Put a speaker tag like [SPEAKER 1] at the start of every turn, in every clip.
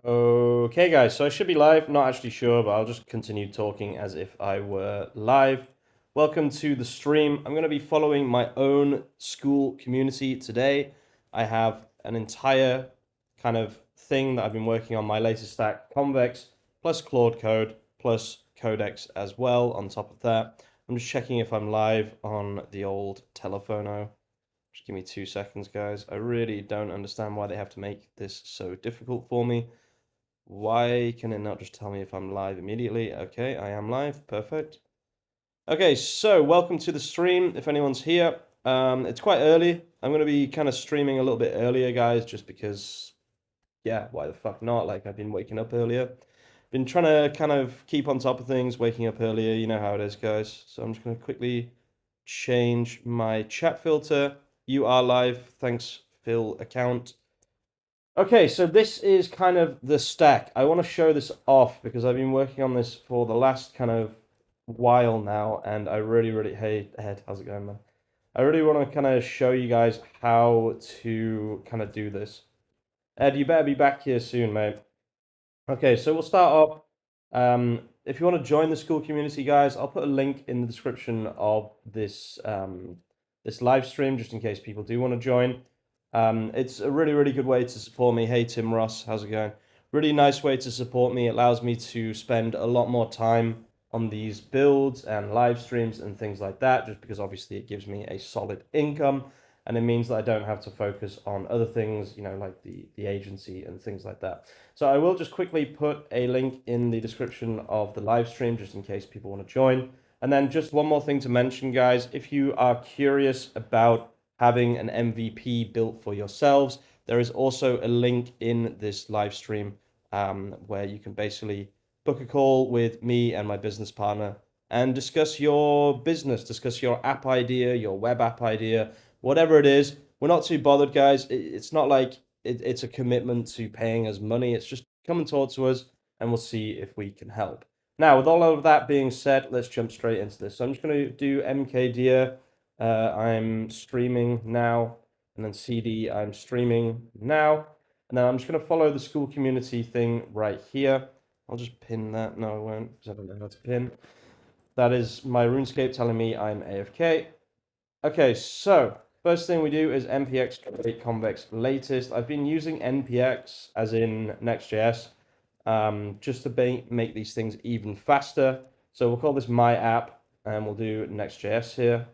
[SPEAKER 1] Okay, guys, so I should be live. Not actually sure, but I'll just continue talking as if I were live. Welcome to the stream. I'm going to be following my own school community today. I have an entire kind of thing that I've been working on, my latest stack, Convex, plus Claude Code, plus Codex as well on top of that. I'm just checking if I'm live on the old telephono. Just give me 2 seconds, guys. I really don't understand why they have to make this so difficult for me. Why can it not just tell me if I'm live immediately? Okay, I am live. Perfect. Okay, so welcome to the stream. If anyone's here, it's quite early. I'm going to be kind of streaming a little bit earlier, guys, just because, yeah, why the fuck not? Like, I've been waking up earlier. Been trying to kind of keep on top of things, waking up earlier. You know how it is, guys. So I'm just going to quickly change my chat filter. You are live. Thanks, Phil account. Okay, so this is kind of the stack. I want to show this off because I've been working on this for the last kind of while now, and I really, hey, Ed, how's it going, man? I really want to kind of show you guys how to kind of do this. Ed, you better be back here soon, mate. Okay, so we'll start off. If you want to join the school community, guys, I'll put a link in the description of this this live stream, just in case people do want to join. It's a really good way to support me. Hey, Tim Ross, how's it going? Really nice way to support me. It allows me to spend a lot more time on these builds and live streams and things like that, just because obviously it gives me a solid income and it means that I don't have to focus on other things, you know, like the agency and things like that. So I will just quickly put a link in the description of the live stream, just in case people want to join. And then just one more thing to mention, guys, if you are curious about having an MVP built for yourselves, there is also a link in this live stream where you can basically book a call with me and my business partner and discuss your business, discuss your app idea, your web app idea, whatever it is. We're not too bothered, guys. It's not like it's a commitment to paying us money. It's just come and talk to us and we'll see if we can help. Now, with all of that being said, let's jump straight into this. So I'm just going to do MKDear. I'm streaming now, and then CD, I'm streaming now. And then I'm just going to follow the school community thing right here. I'll just pin that. No, I won't, because I don't know how to pin. That is my RuneScape telling me I'm AFK. Okay, so first thing we do is npx create convex latest. I've been using npx as in Next.js just to make these things even faster. So we'll call this my app and we'll do Next.js here.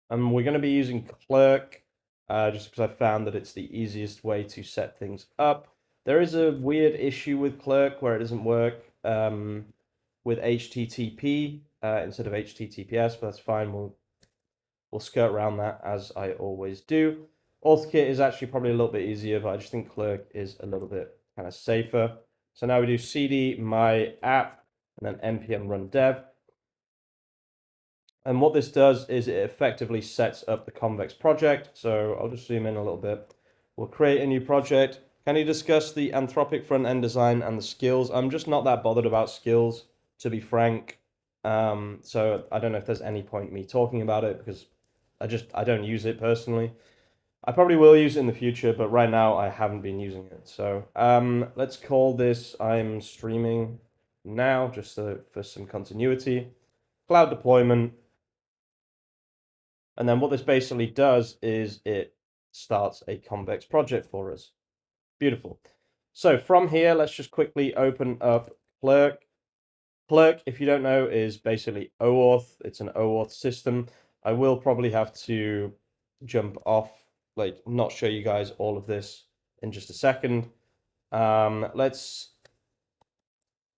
[SPEAKER 1] And we're going to be using Clerk just because I found that it's the easiest way to set things up. There is a weird issue with Clerk where it doesn't work with HTTP instead of HTTPS, but that's fine. We'll skirt around that as I always do. AuthKit is actually probably a little bit easier, but I just think Clerk is a little bit kind of safer. So now we do cd my app and then npm run dev. And what this does is it effectively sets up the Convex project. So I'll just zoom in a little bit. We'll create a new project. Can you discuss the Anthropic front-end design and the skills? I'm just not that bothered about skills, to be frank. So I don't know if there's any point me talking about it because I don't use it personally. I probably will use it in the future, but right now I haven't been using it. So let's call this I'm streaming now, just for some continuity. Cloud deployment. And then what this basically does is it starts a Convex project for us. Beautiful. So from here, let's just quickly open up Clerk. Clerk, if you don't know, is basically OAuth. It's an OAuth system. I will probably have to jump off, like not show you guys all of this in just a second. Let's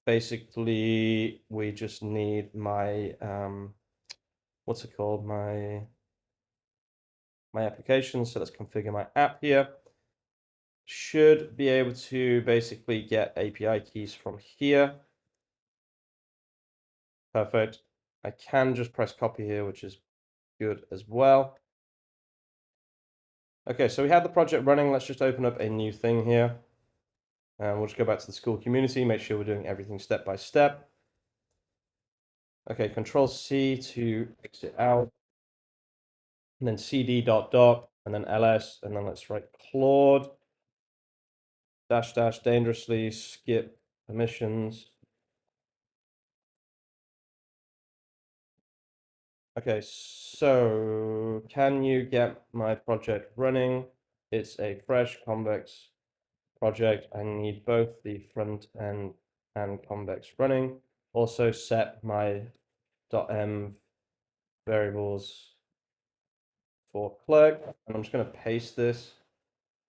[SPEAKER 1] basically, we just need my, what's it called? My application. So let's configure my app here. Should be able to basically get API keys from here. Perfect. I can just press copy here, which is good as well. Okay, so we have the project running. Let's just open up a new thing here. And we'll just go back to the school community, make sure we're doing everything step by step. Okay, Control C to exit out. And then cd ... and then ls, and then let's write Claude. dash dash dangerously skip permissions. Okay, so can you get my project running? It's a fresh convex project. I need both the front end and convex running. Also set my .m variables for clerk, and I'm just going to paste this.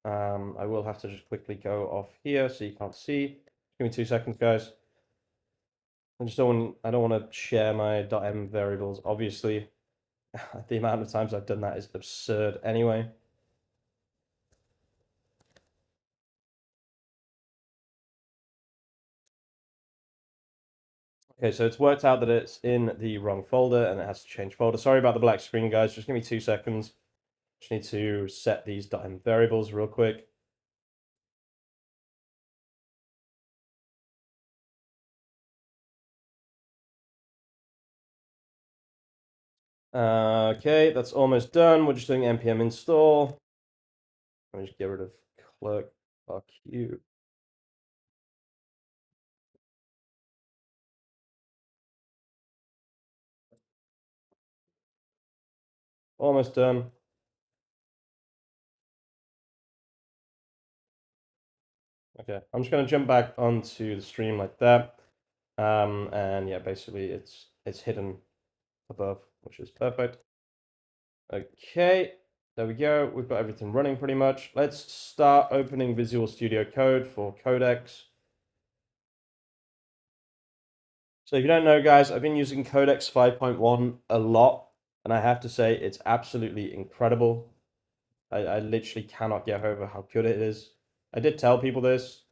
[SPEAKER 1] I will have to just quickly go off here so you can't see. Give me 2 seconds, guys. I don't want to share my .m variables. Obviously, the amount of times I've done that is absurd anyway. Okay, so it's worked out that it's in the wrong folder and it has to change folder. Sorry about the black screen, guys. Just give me 2 seconds. Just need to set these .m variables real quick. Okay, that's almost done. We're just doing npm install. Let me just get rid of clerk. Fuck you. Almost done. Okay, I'm just going to jump back onto the stream like that. And yeah, basically it's hidden above, which is perfect. Okay, there we go. We've got everything running pretty much. Let's start opening Visual Studio Code for Codex. So if you don't know, guys, I've been using Codex 5.1 a lot, and I have to say it's absolutely incredible. I literally cannot get over how good it is. I did tell people this.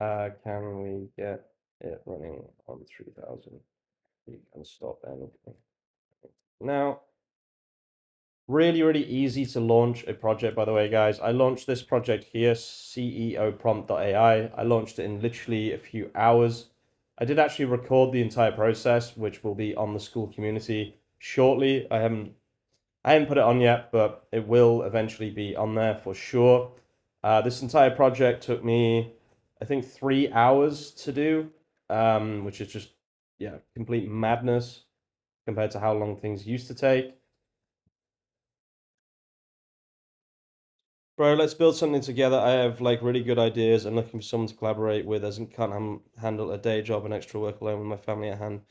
[SPEAKER 1] Can we get it running on 3000? We can stop anything. Now, really, really easy to launch a project, by the way, guys. I launched this project here, ceoprompt.ai. I launched it in literally a few hours. I did actually record the entire process, which will be on the Skool community shortly. I haven't put it on yet, but it will eventually be on there for sure. This entire project took me, I think, 3 hours to do, which is just, yeah, complete madness compared to how long things used to take. Bro, let's build something together. I have like really good ideas and looking for someone to collaborate with as I can't handle a day job and extra work alone with my family at hand.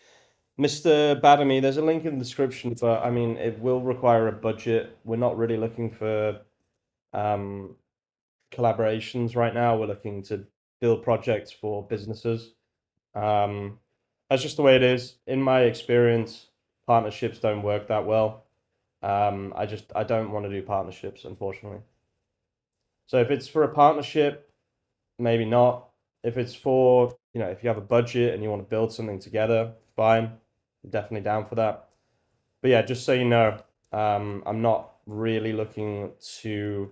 [SPEAKER 1] Mr. Badamy, there's a link in the description, but I mean, it will require a budget. We're not really looking for um, collaborations right now. We're looking to build projects for businesses. Um, that's just the way it is. In my experience, partnerships don't work that well. I don't want to do partnerships, unfortunately. So if it's for a partnership, maybe not. If it's for, if you have a budget and you want to build something together, fine. I'm definitely down for that. But yeah, just so you know, I'm not really looking to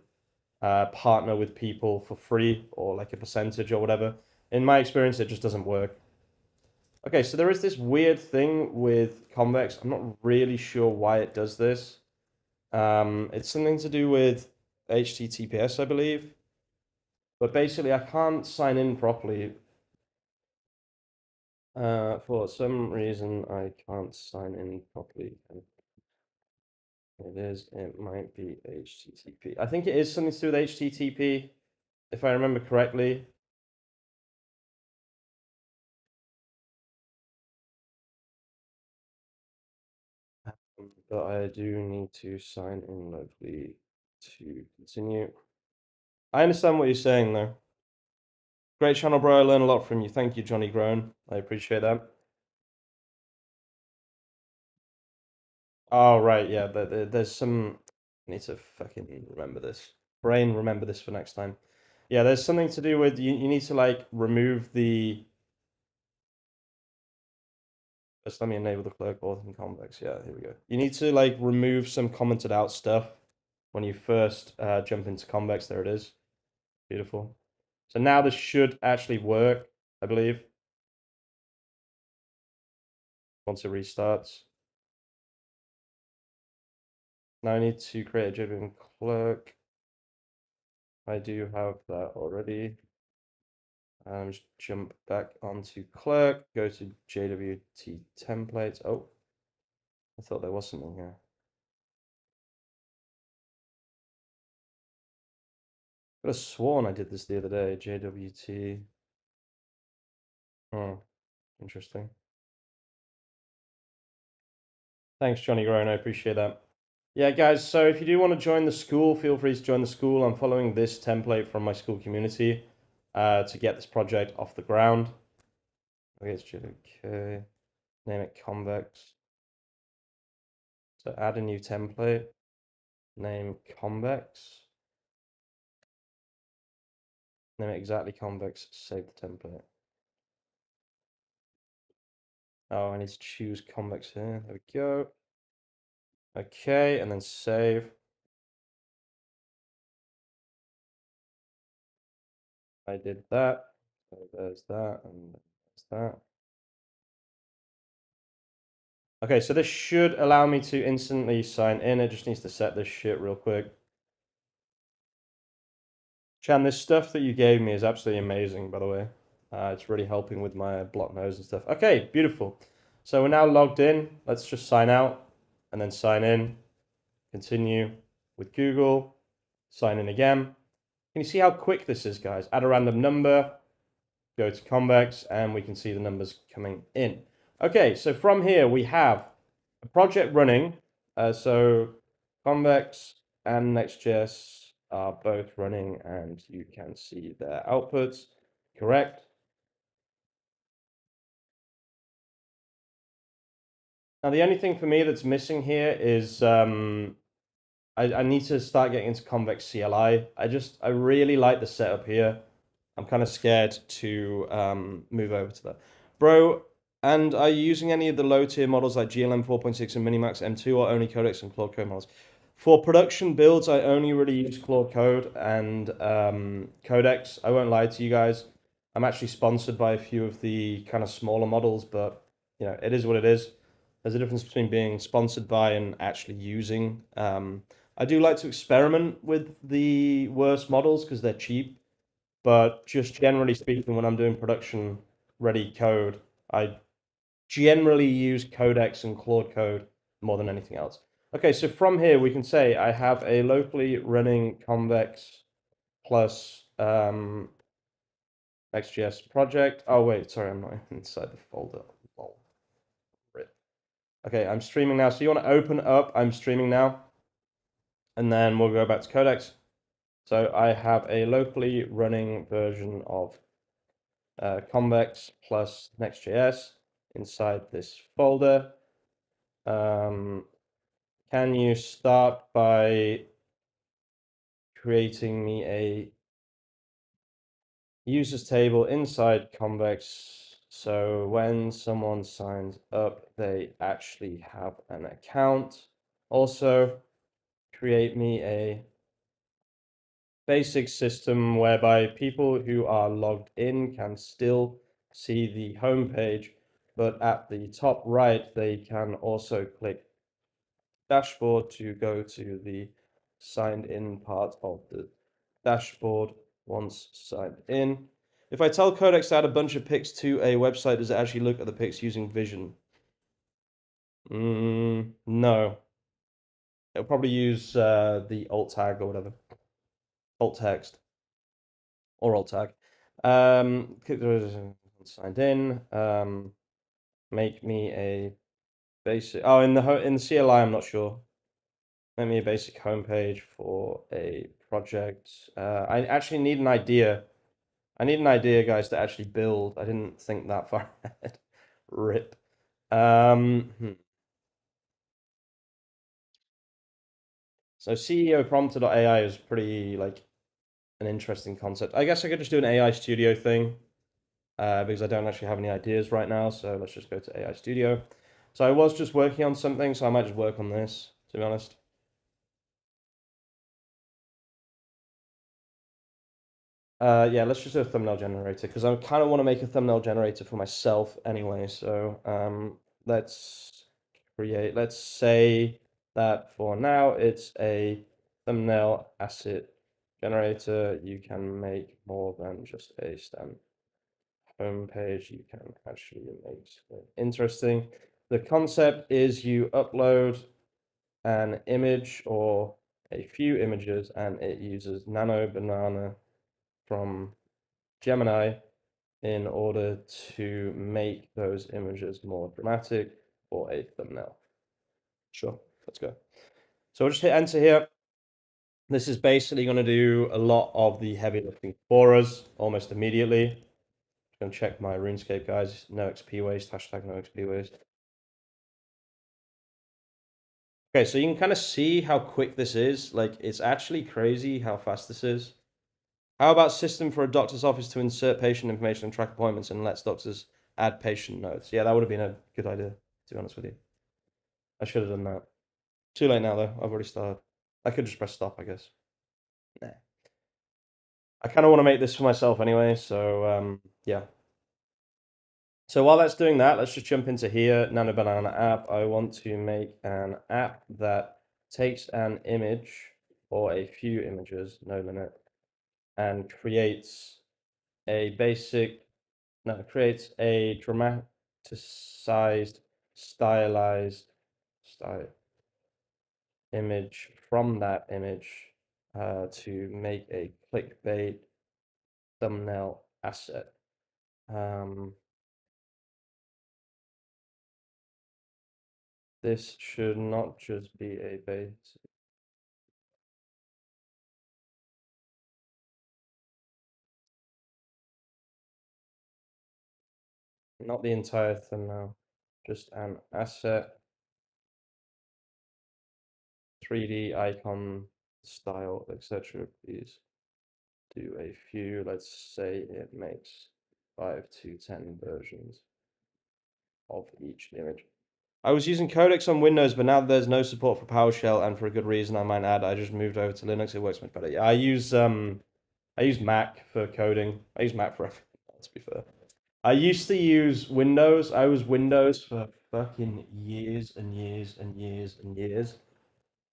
[SPEAKER 1] partner with people for free or like a percentage or whatever. In my experience, it just doesn't work. Okay, so there is this weird thing with Convex. I'm not really sure why it does this. It's something to do with HTTPS, I believe. But basically, I can't sign in properly. For some reason, I can't sign in properly. It might be HTTP. I think it is something to do with HTTP, if I remember correctly. But I do need to sign in locally to continue. I understand what you're saying, though. Great channel, bro. I learn a lot from you. Thank you, Johnny Groan. I appreciate that. Oh, right. Yeah, there's some. I need to fucking remember this. Brain, remember this for next time. Yeah, there's something to do with you need to like remove the. Just let me enable the clerk auth and convex. Yeah, here we go. You need to like remove some commented out stuff when you first jump into convex. There it is. Beautiful. So now this should actually work, I believe, once it restarts. Now I need to create a JVM clerk. I do have that already. Just jump back onto Clerk, go to JWT templates. Oh, I thought there was something here. I could have sworn I did this the other day. JWT. Oh, interesting. Thanks, Johnny Groan. I appreciate that. Yeah, guys, so if you do want to join the school, feel free to join the school. I'm following this template from my school community to get this project off the ground. Okay, it's JWK. Name it Convex. So add a new template. Name Convex. Name it exactly Convex. Save the template. Oh, I need to choose Convex here. There we go. Okay, and then save. I did that. So there's that, and there's that. Okay, so this should allow me to instantly sign in. It just needs to set this shit real quick. Chan, this stuff that you gave me is absolutely amazing, by the way. It's really helping with my block nose and stuff. Okay, beautiful. So we're now logged in. Let's just sign out and then sign in. Continue with Google. Sign in again. Can you see how quick this is, guys? Add a random number. Go to Convex, and we can see the numbers coming in. Okay, so from here we have a project running. So Convex and Next.js are both running, and you can see their outputs. Correct. Now, the only thing for me that's missing here is I need to start getting into Convex CLI. I really like the setup here. I'm kind of scared to move over to that. Bro, and are you using any of the low tier models like GLM4.6 and Minimax M2 or only Codex and Claude Code models? For production builds, I only really use Claude Code and Codex. I won't lie to you guys. I'm actually sponsored by a few of the kind of smaller models, but you know, it is what it is. There's a difference between being sponsored by and actually using. I do like to experiment with the worst models because they're cheap. But just generally speaking, when I'm doing production ready code, I generally use Codex and Claude Code more than anything else. Okay, so from here we can say I have a locally running Convex plus XGS project. Oh wait, sorry, I'm not inside the folder. Lol. Rip. Okay, I'm streaming now. So you want to open up, I'm streaming now, and then we'll go back to Codex. So I have a locally running version of Convex plus Next.js inside this folder. Can you start by creating me a users table inside Convex so when someone signs up, they actually have an account. Also, create me a basic system whereby people who are logged in can still see the home page, but at the top right, they can also click dashboard to go to the signed in part of the dashboard once signed in. If I tell Codex to add a bunch of pics to a website, does it actually look at the pics using vision? No. It'll probably use the alt tag or whatever. Alt text or alt tag. Signed in. Make me a basic. Oh, in the CLI, I'm not sure. Make me a basic homepage for a project. I actually need an idea. I need an idea, guys, to actually build. I didn't think that far ahead. Rip. So CEO prompter.ai is pretty like an interesting concept. I guess I could just do an AI Studio thing because I don't actually have any ideas right now. So let's just go to AI Studio. So I was just working on something, so I might just work on this, to be honest. Yeah, let's just do a thumbnail generator because I kind of want to make a thumbnail generator for myself anyway. So let's create, let's say that for now it's a thumbnail asset generator, you can make more than just a stem. Homepage, you can actually make it interesting. The concept is you upload an image or a few images, and it uses Nano Banana from Gemini in order to make those images more dramatic for a thumbnail. Sure, let's go. So we'll just hit enter here. This is basically going to do a lot of the heavy lifting for us almost immediately. I'm going to check my RuneScape, guys. No XP waste, hashtag no XP waste. Okay, so you can kind of see how quick this is. Like, it's actually crazy how fast this is. How about system for a doctor's office to insert patient information and track appointments and lets doctors add patient notes? Yeah, that would have been a good idea, to be honest with you. I should have done that. Too late now, though. I've already started. I could just press stop, I guess. Nah. I kind of want to make this for myself anyway, so yeah. So while that's doing that, let's just jump into here, Nano Banana app. I want to make an app that takes an image or a few images, no limit, and creates a dramatized, stylized image from that image to make a clickbait thumbnail asset. This should not just be a base. Not the entire thumbnail, just an asset, 3D icon style, etc. Please do a few. Let's say it makes 5 to 10 versions of each image. I was using Codex on Windows, but now there's no support for PowerShell, and for a good reason, I might add. I just moved over to Linux. It works much better. Yeah, I use Mac for coding. I use Mac for everything, to be fair. I used to use Windows. I was Windows for fucking years and years and years and years.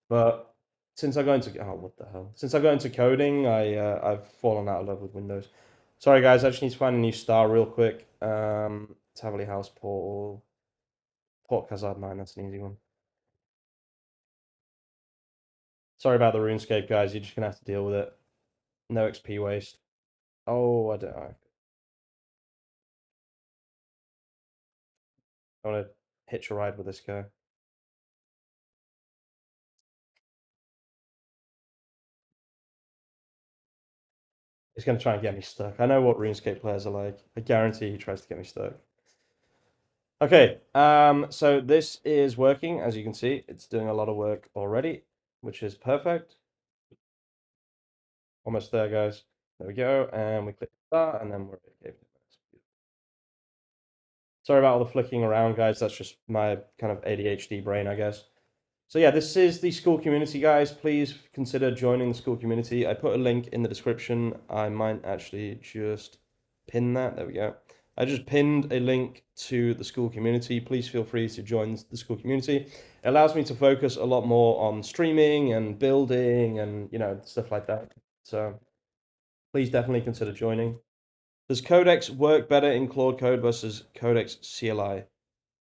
[SPEAKER 1] But since I got into what the hell? Since I got into coding, I've fallen out of love with Windows. Sorry guys, I just need to find a new star real quick. Taverley House Portal. Port Khazad Mine, that's an easy one. Sorry about the RuneScape, guys. You're just gonna have to deal with it. No XP waste. Oh, I don't know. I want to hitch a ride with this guy. He's gonna try and get me stuck. I know what RuneScape players are like. I guarantee he tries to get me stuck. Okay, so this is working. As you can see, it's doing a lot of work already, which is perfect. Almost there, guys. There we go, and we click start, and then we're okay. Sorry about all the flicking around, guys. That's just my kind of ADHD brain, I guess. So yeah, this is the Skool community, guys. Please consider joining the Skool community. I put a link in the description. I might actually just pin that. There we go. I just pinned a link to the Skool community. Please feel free to join the Skool community. It allows me to focus a lot more on streaming and building and, you know, stuff like that. So please definitely consider joining. Does Codex work better in Claude Code versus Codex CLI?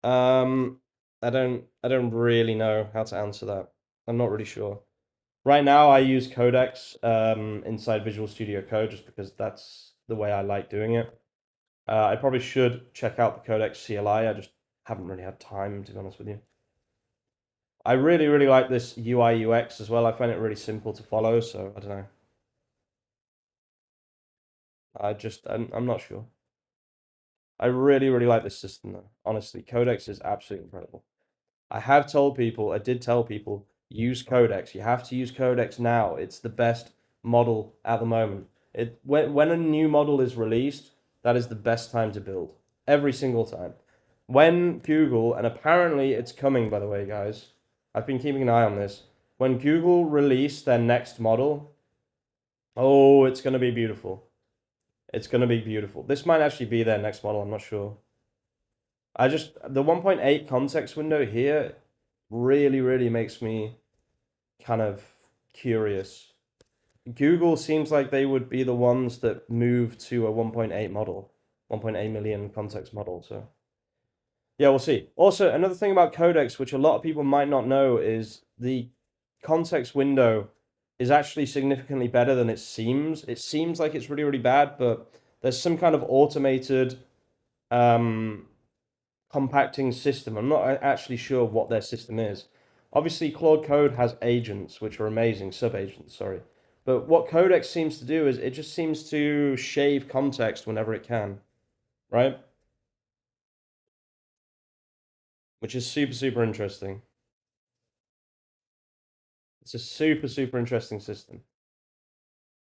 [SPEAKER 1] I don't really know how to answer that. I'm not really sure. Right now, I use Codex inside Visual Studio Code just because that's the way I like doing it. I probably should check out the Codex CLI. I just haven't really had time, to be honest with you. I really, really like this UI UX as well. I find it really simple to follow, so I don't know. I'm not sure. I really, really like this system though. Honestly, Codex is absolutely incredible. I did tell people, use Codex. You have to use Codex now. It's the best model at the moment. When a new model is released, that is the best time to build. Every single time. When Google, and apparently it's coming, by the way, guys. I've been keeping an eye on this. When Google release their next model, oh, it's going to be beautiful. It's going to be beautiful. This might actually be their next model. I'm not sure. The 1.8 context window here really, really makes me kind of curious Google seems like they would be the ones that move to a 1.8 model, 1.8 million context model. So yeah, we'll see. Also, another thing about Codex, which a lot of people might not know, is the context window is actually significantly better than it seems. It seems like it's really, really bad, but there's some kind of automated um, compacting system. I'm not actually sure what their system is. Obviously, Claude Code has agents, which are amazing, sub-agents, sorry. But what Codex seems to do is it just seems to shave context whenever it can, right? Which is super, super interesting. It's a super, super interesting system.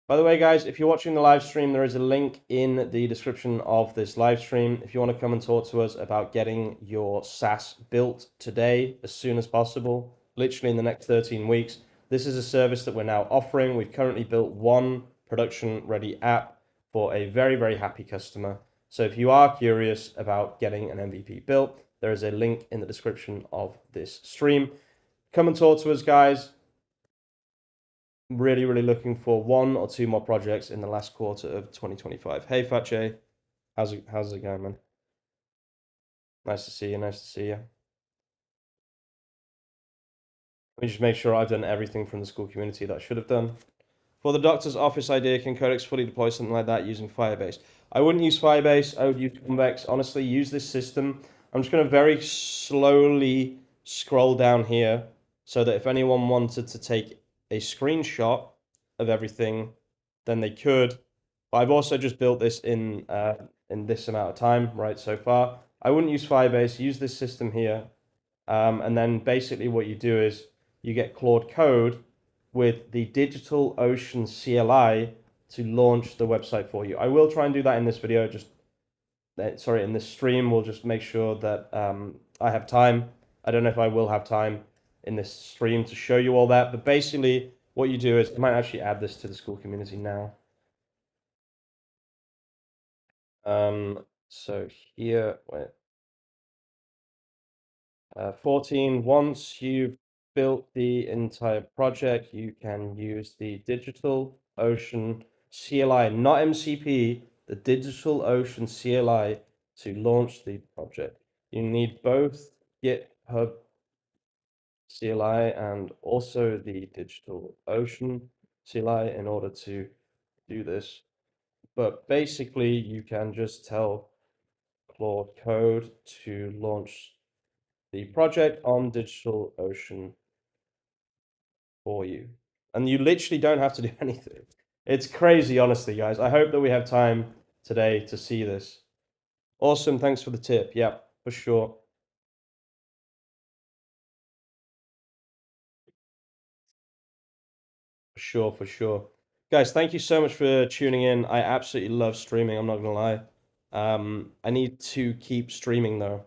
[SPEAKER 1] By the way, guys, if you're watching the live stream, there is a link in the description of this live stream. If you want to come and talk to us about getting your SaaS built today, as soon as possible, literally in the next 13 weeks, this is a service that we're now offering. We've currently built one production ready app for a very, very happy customer. So if you are curious about getting an MVP built, there is a link in the description of this stream. Come and talk to us, guys. Really, really looking for one or two more projects in the last quarter of 2025. Hey, Fatche, how's it going, man? Nice to see you. Nice to see you. Let me just make sure I've done everything from the school community that I should have done. For the doctor's office idea, can Codex fully deploy something like that using Firebase? I wouldn't use Firebase. I would use Convex. Honestly, use this system. I'm just going to very slowly scroll down here so that if anyone wanted to take a screenshot of everything, then they could. But I've also just built this in this amount of time, right, so far. I wouldn't use Firebase. Use this system here. And then basically what you do is you get Claude Code with the DigitalOcean CLI to launch the website for you. I will try and do that in this video, sorry, in this stream. We'll just make sure that I have time. I don't know if I will have time in this stream to show you all that, but basically what you do is, I might actually add this to the school community now. So here, wait, 14, once you've built the entire project, you can use the DigitalOcean CLI, not MCP, the DigitalOcean CLI to launch the project. You need both GitHub CLI and also the DigitalOcean CLI in order to do this. But basically, you can just tell Claude Code to launch the project on DigitalOcean for you. And you literally don't have to do anything. It's crazy, honestly, guys. I hope that we have time today to see this. Awesome. Thanks for the tip. Yeah, for sure. For sure, for sure. Guys, thank you so much for tuning in. I absolutely love streaming. I'm not gonna lie. I need to keep streaming though.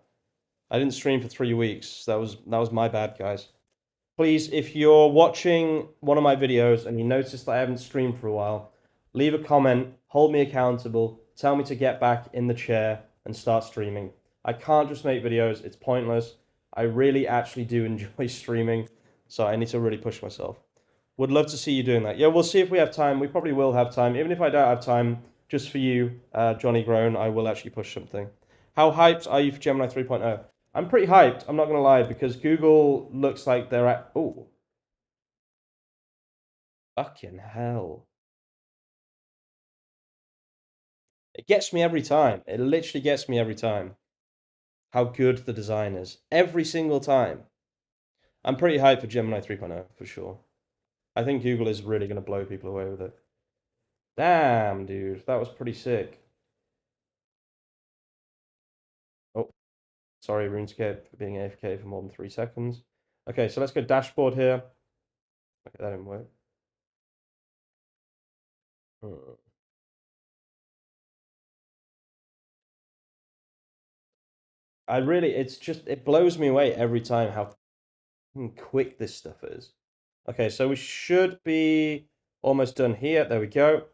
[SPEAKER 1] I didn't stream for 3 weeks. That was my bad, guys. Please, if you're watching one of my videos and you notice that I haven't streamed for a while, leave a comment, hold me accountable, tell me to get back in the chair and start streaming. I can't just make videos, it's pointless. I really actually do enjoy streaming, so I need to really push myself. Would love to see you doing that. Yeah, we'll see if we have time. We probably will have time. Even if I don't have time, just for you, Johnny Groan, I will actually push something. How hyped are you for Gemini 3.0? I'm pretty hyped, I'm not going to lie, because Google looks like they're at... Oh, fucking hell. It gets me every time. It literally gets me every time. How good the design is. Every single time. I'm pretty hyped for Gemini 3.0, for sure. I think Google is really going to blow people away with it. Damn, dude. That was pretty sick. Oh, sorry, RuneScape, for being AFK for more than 3 seconds. Okay, so let's go dashboard here. Okay, that didn't work. Hmm. It blows me away every time how quick this stuff is. Okay, so we should be almost done here. There we go.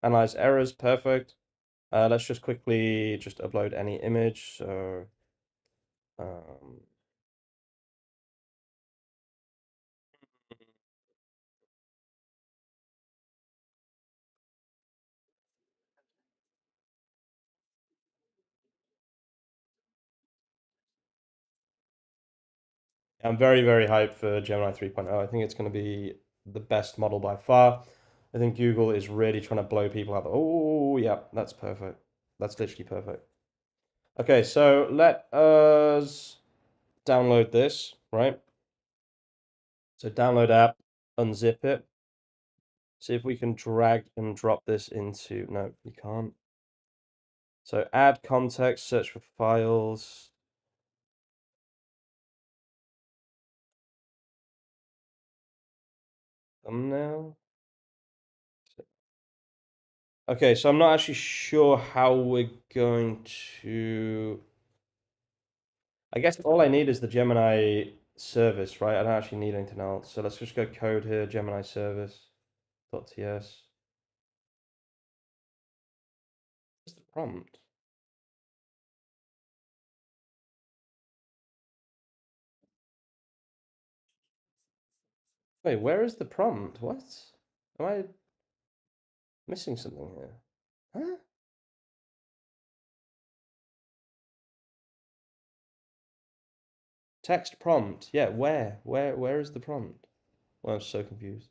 [SPEAKER 1] Analyze errors, perfect. Let's just quickly just upload any image. So, um, I'm very, very hyped for Gemini 3.0. I think it's going to be the best model by far. I think Google is really trying to blow people out. Oh, yeah, that's perfect. That's literally perfect. Okay, so let us download this, right? So download app, unzip it. See if we can drag and drop this into, no, you can't. So add context, search for files, thumbnail. Okay, so I'm not actually sure how we're going to. I guess all I need is the Gemini service, right? I don't actually need anything else. So let's just go code here, Gemini service.ts. What's the prompt? Wait, where is the prompt? What? Am I missing something here? Huh? Text prompt. Yeah, where? Where is the prompt? Well, I'm so confused.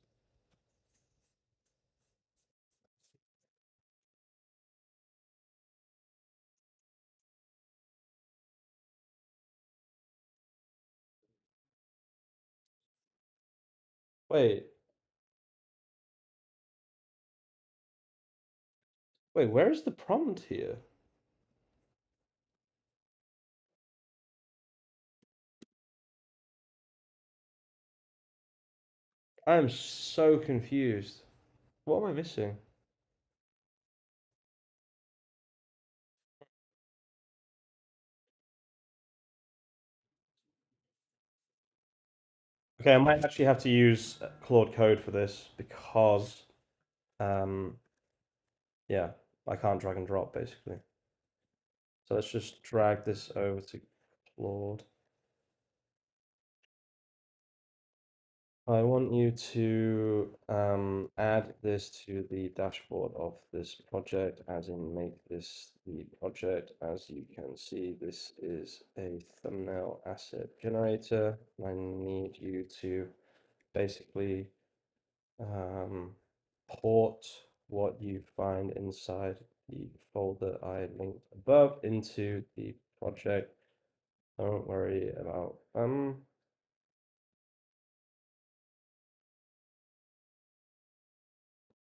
[SPEAKER 1] Wait, wait, where is the prompt here? I am so confused. What am I missing? Okay, I might actually have to use Claude Code for this because, um, yeah, I can't drag and drop basically. So let's just drag this over to Claude. I want you to add this to the dashboard of this project, as in make this the project. As you can see, this is a thumbnail asset generator. I need you to basically port what you find inside the folder I linked above into the project. Don't worry about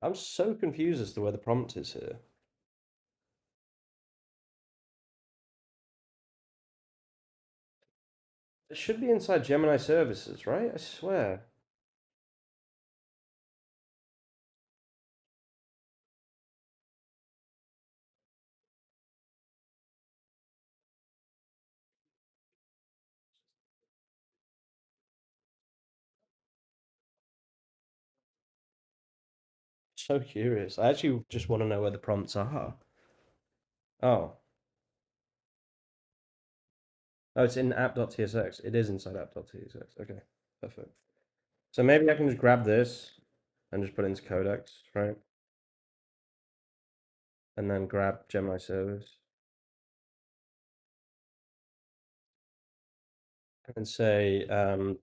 [SPEAKER 1] I'm so confused as to where the prompt is here. It should be inside Gemini services, right? I swear. So curious. I actually just want to know where the prompts are. Oh. Oh, it's in app.tsx. It is inside app.tsx. Okay, perfect. So maybe I can just grab this and just put it into Codex, right? And then grab Gemini service and say,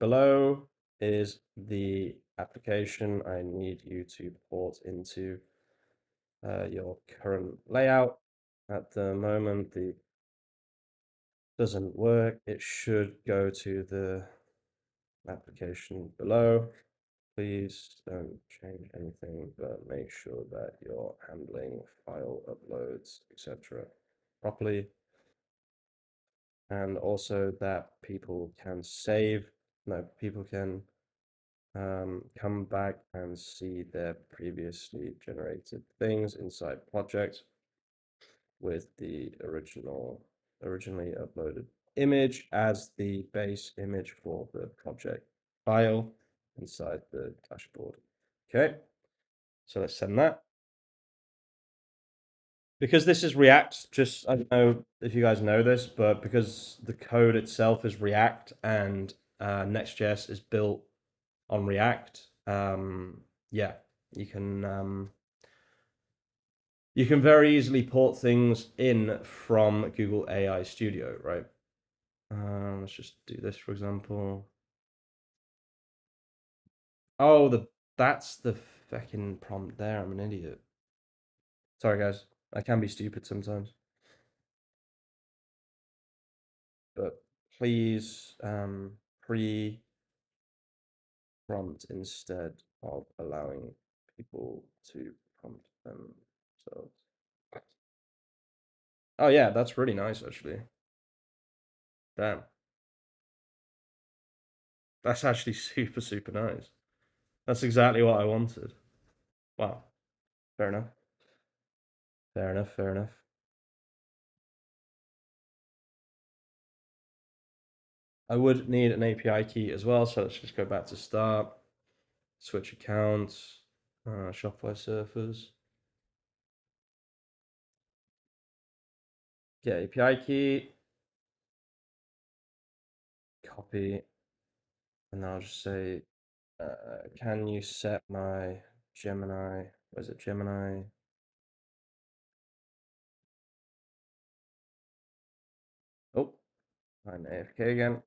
[SPEAKER 1] below is the application I need you to port into your current layout. At the moment, the doesn't work. It should go to the application below. Please don't change anything, but make sure that you're handling file uploads, etc. properly. And also that people can save, no, people can come back and see their previously generated things inside project with the originally uploaded image as the base image for the project file inside the dashboard. Okay, so let's send that. Because this is React, just I don't know if you guys know this, but because the code itself is React and Next.js is built on React, yeah, you can you can very easily port things in from Google AI Studio, right? Let's just do this, for example. Oh, that's the fucking prompt there. I'm an idiot. Sorry, guys. I can be stupid sometimes. But please pre prompt instead of allowing people to prompt themselves. Oh yeah, that's really nice actually. Damn. That's actually super, super nice. That's exactly what I wanted. Wow. Fair enough. Fair enough. Fair enough. I would need an API key as well, so let's just go back to start, switch accounts, Shopify surfers, get API key, copy, and then I'll just say, can you set my Gemini, was it Gemini? Oh, I'm AFK again.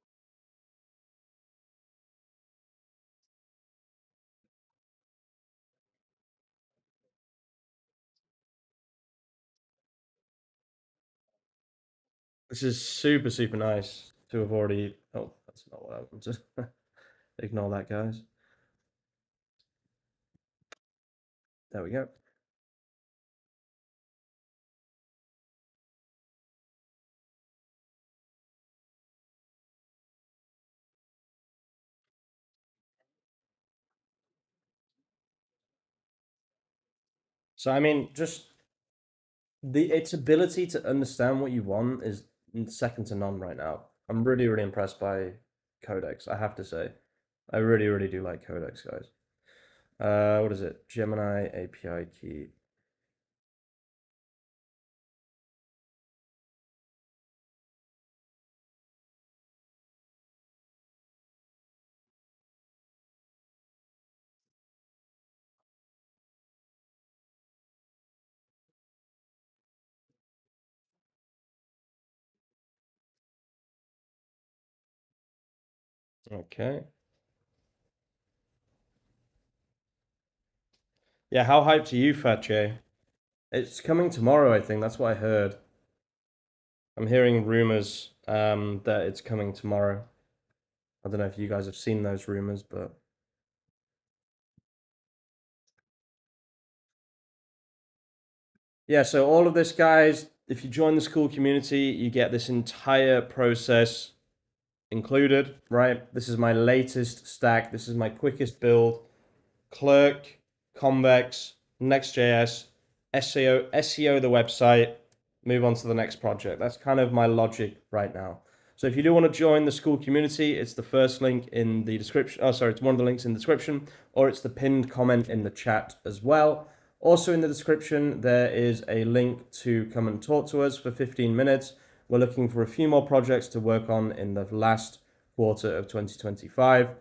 [SPEAKER 1] This is super, super nice to have already, oh, that's not what I wanted. Ignore that, guys. There we go. So, I mean, just its ability to understand what you want is second to none right now. I'm really, really impressed by Codex, I have to say. I really, really do like Codex, guys. What is it? Gemini API key. Okay. Yeah, how hyped are you, Fat J? It's coming tomorrow, I think. That's what I heard. I'm hearing rumors that it's coming tomorrow. I don't know if you guys have seen those rumors, but yeah, so all of this, guys, if you join the Skool community, you get this entire process included, right? This is my latest stack. This is my quickest build. Clerk, Convex, Next.js, SEO the website, move on to the next project. That's kind of my logic right now. So if you do want to join the Skool community, it's the first link in the description. Oh, sorry, it's one of the links in the description, or it's the pinned comment in the chat as well. Also in the description, there is a link to come and talk to us for 15 minutes. We're looking for a few more projects to work on in the last quarter of 2025.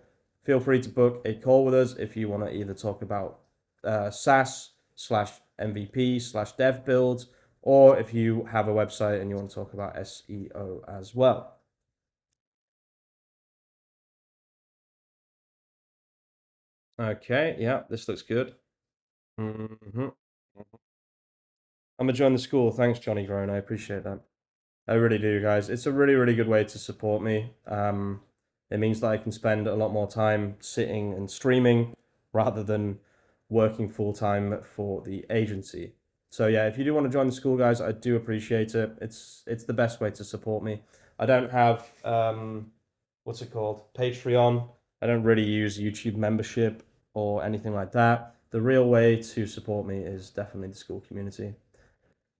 [SPEAKER 1] Feel free to book a call with us if you want to either talk about SaaS slash MVP slash dev builds, or if you have a website and you want to talk about SEO as well. Okay, yeah, this looks good. Mm-hmm. I'm gonna join the Skool. Thanks, Johnny Groan. I appreciate that. I really do, guys. It's a really, really good way to support me. It means that I can spend a lot more time sitting and streaming rather than working full time for the agency. So yeah, if you do want to join the Skool, guys, I do appreciate it. It's the best way to support me. I don't have what's it called? Patreon. I don't really use YouTube membership or anything like that. The real way to support me is definitely the Skool community.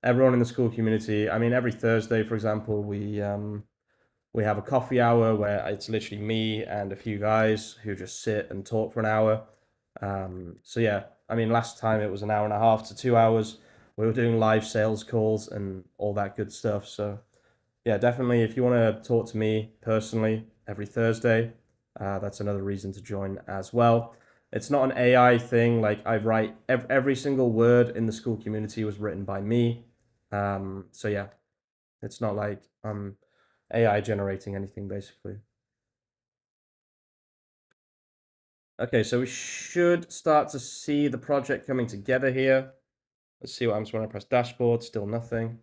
[SPEAKER 1] Everyone in the Skool community. I mean, every Thursday, for example, we have a coffee hour where it's literally me and a few guys who just sit and talk for an hour. So yeah, I mean, last time it was an hour and a half to 2 hours. We were doing live sales calls and all that good stuff. So yeah, definitely, if you want to talk to me personally every Thursday, that's another reason to join as well. It's not an AI thing. Like I write every single word in the Skool community was written by me. So yeah, it's not like I'm AI generating anything basically. Okay, so we should start to see the project coming together here. Let's see what happens when I press dashboard, still nothing.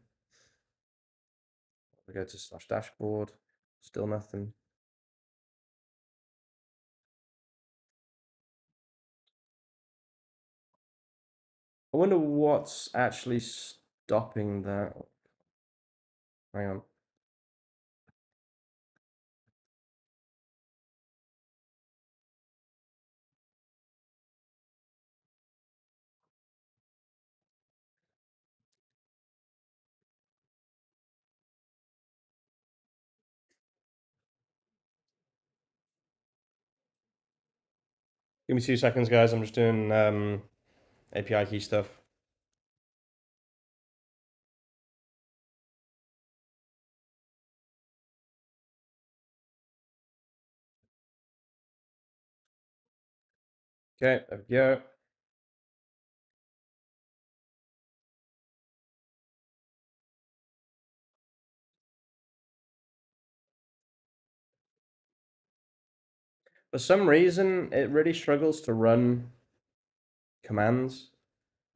[SPEAKER 1] We go to slash dashboard, still nothing. I wonder what's actually stopping that. Hang on. Give me 2 seconds, guys. I'm just doing API key stuff. Okay, there we go. For some reason, it really struggles to run commands.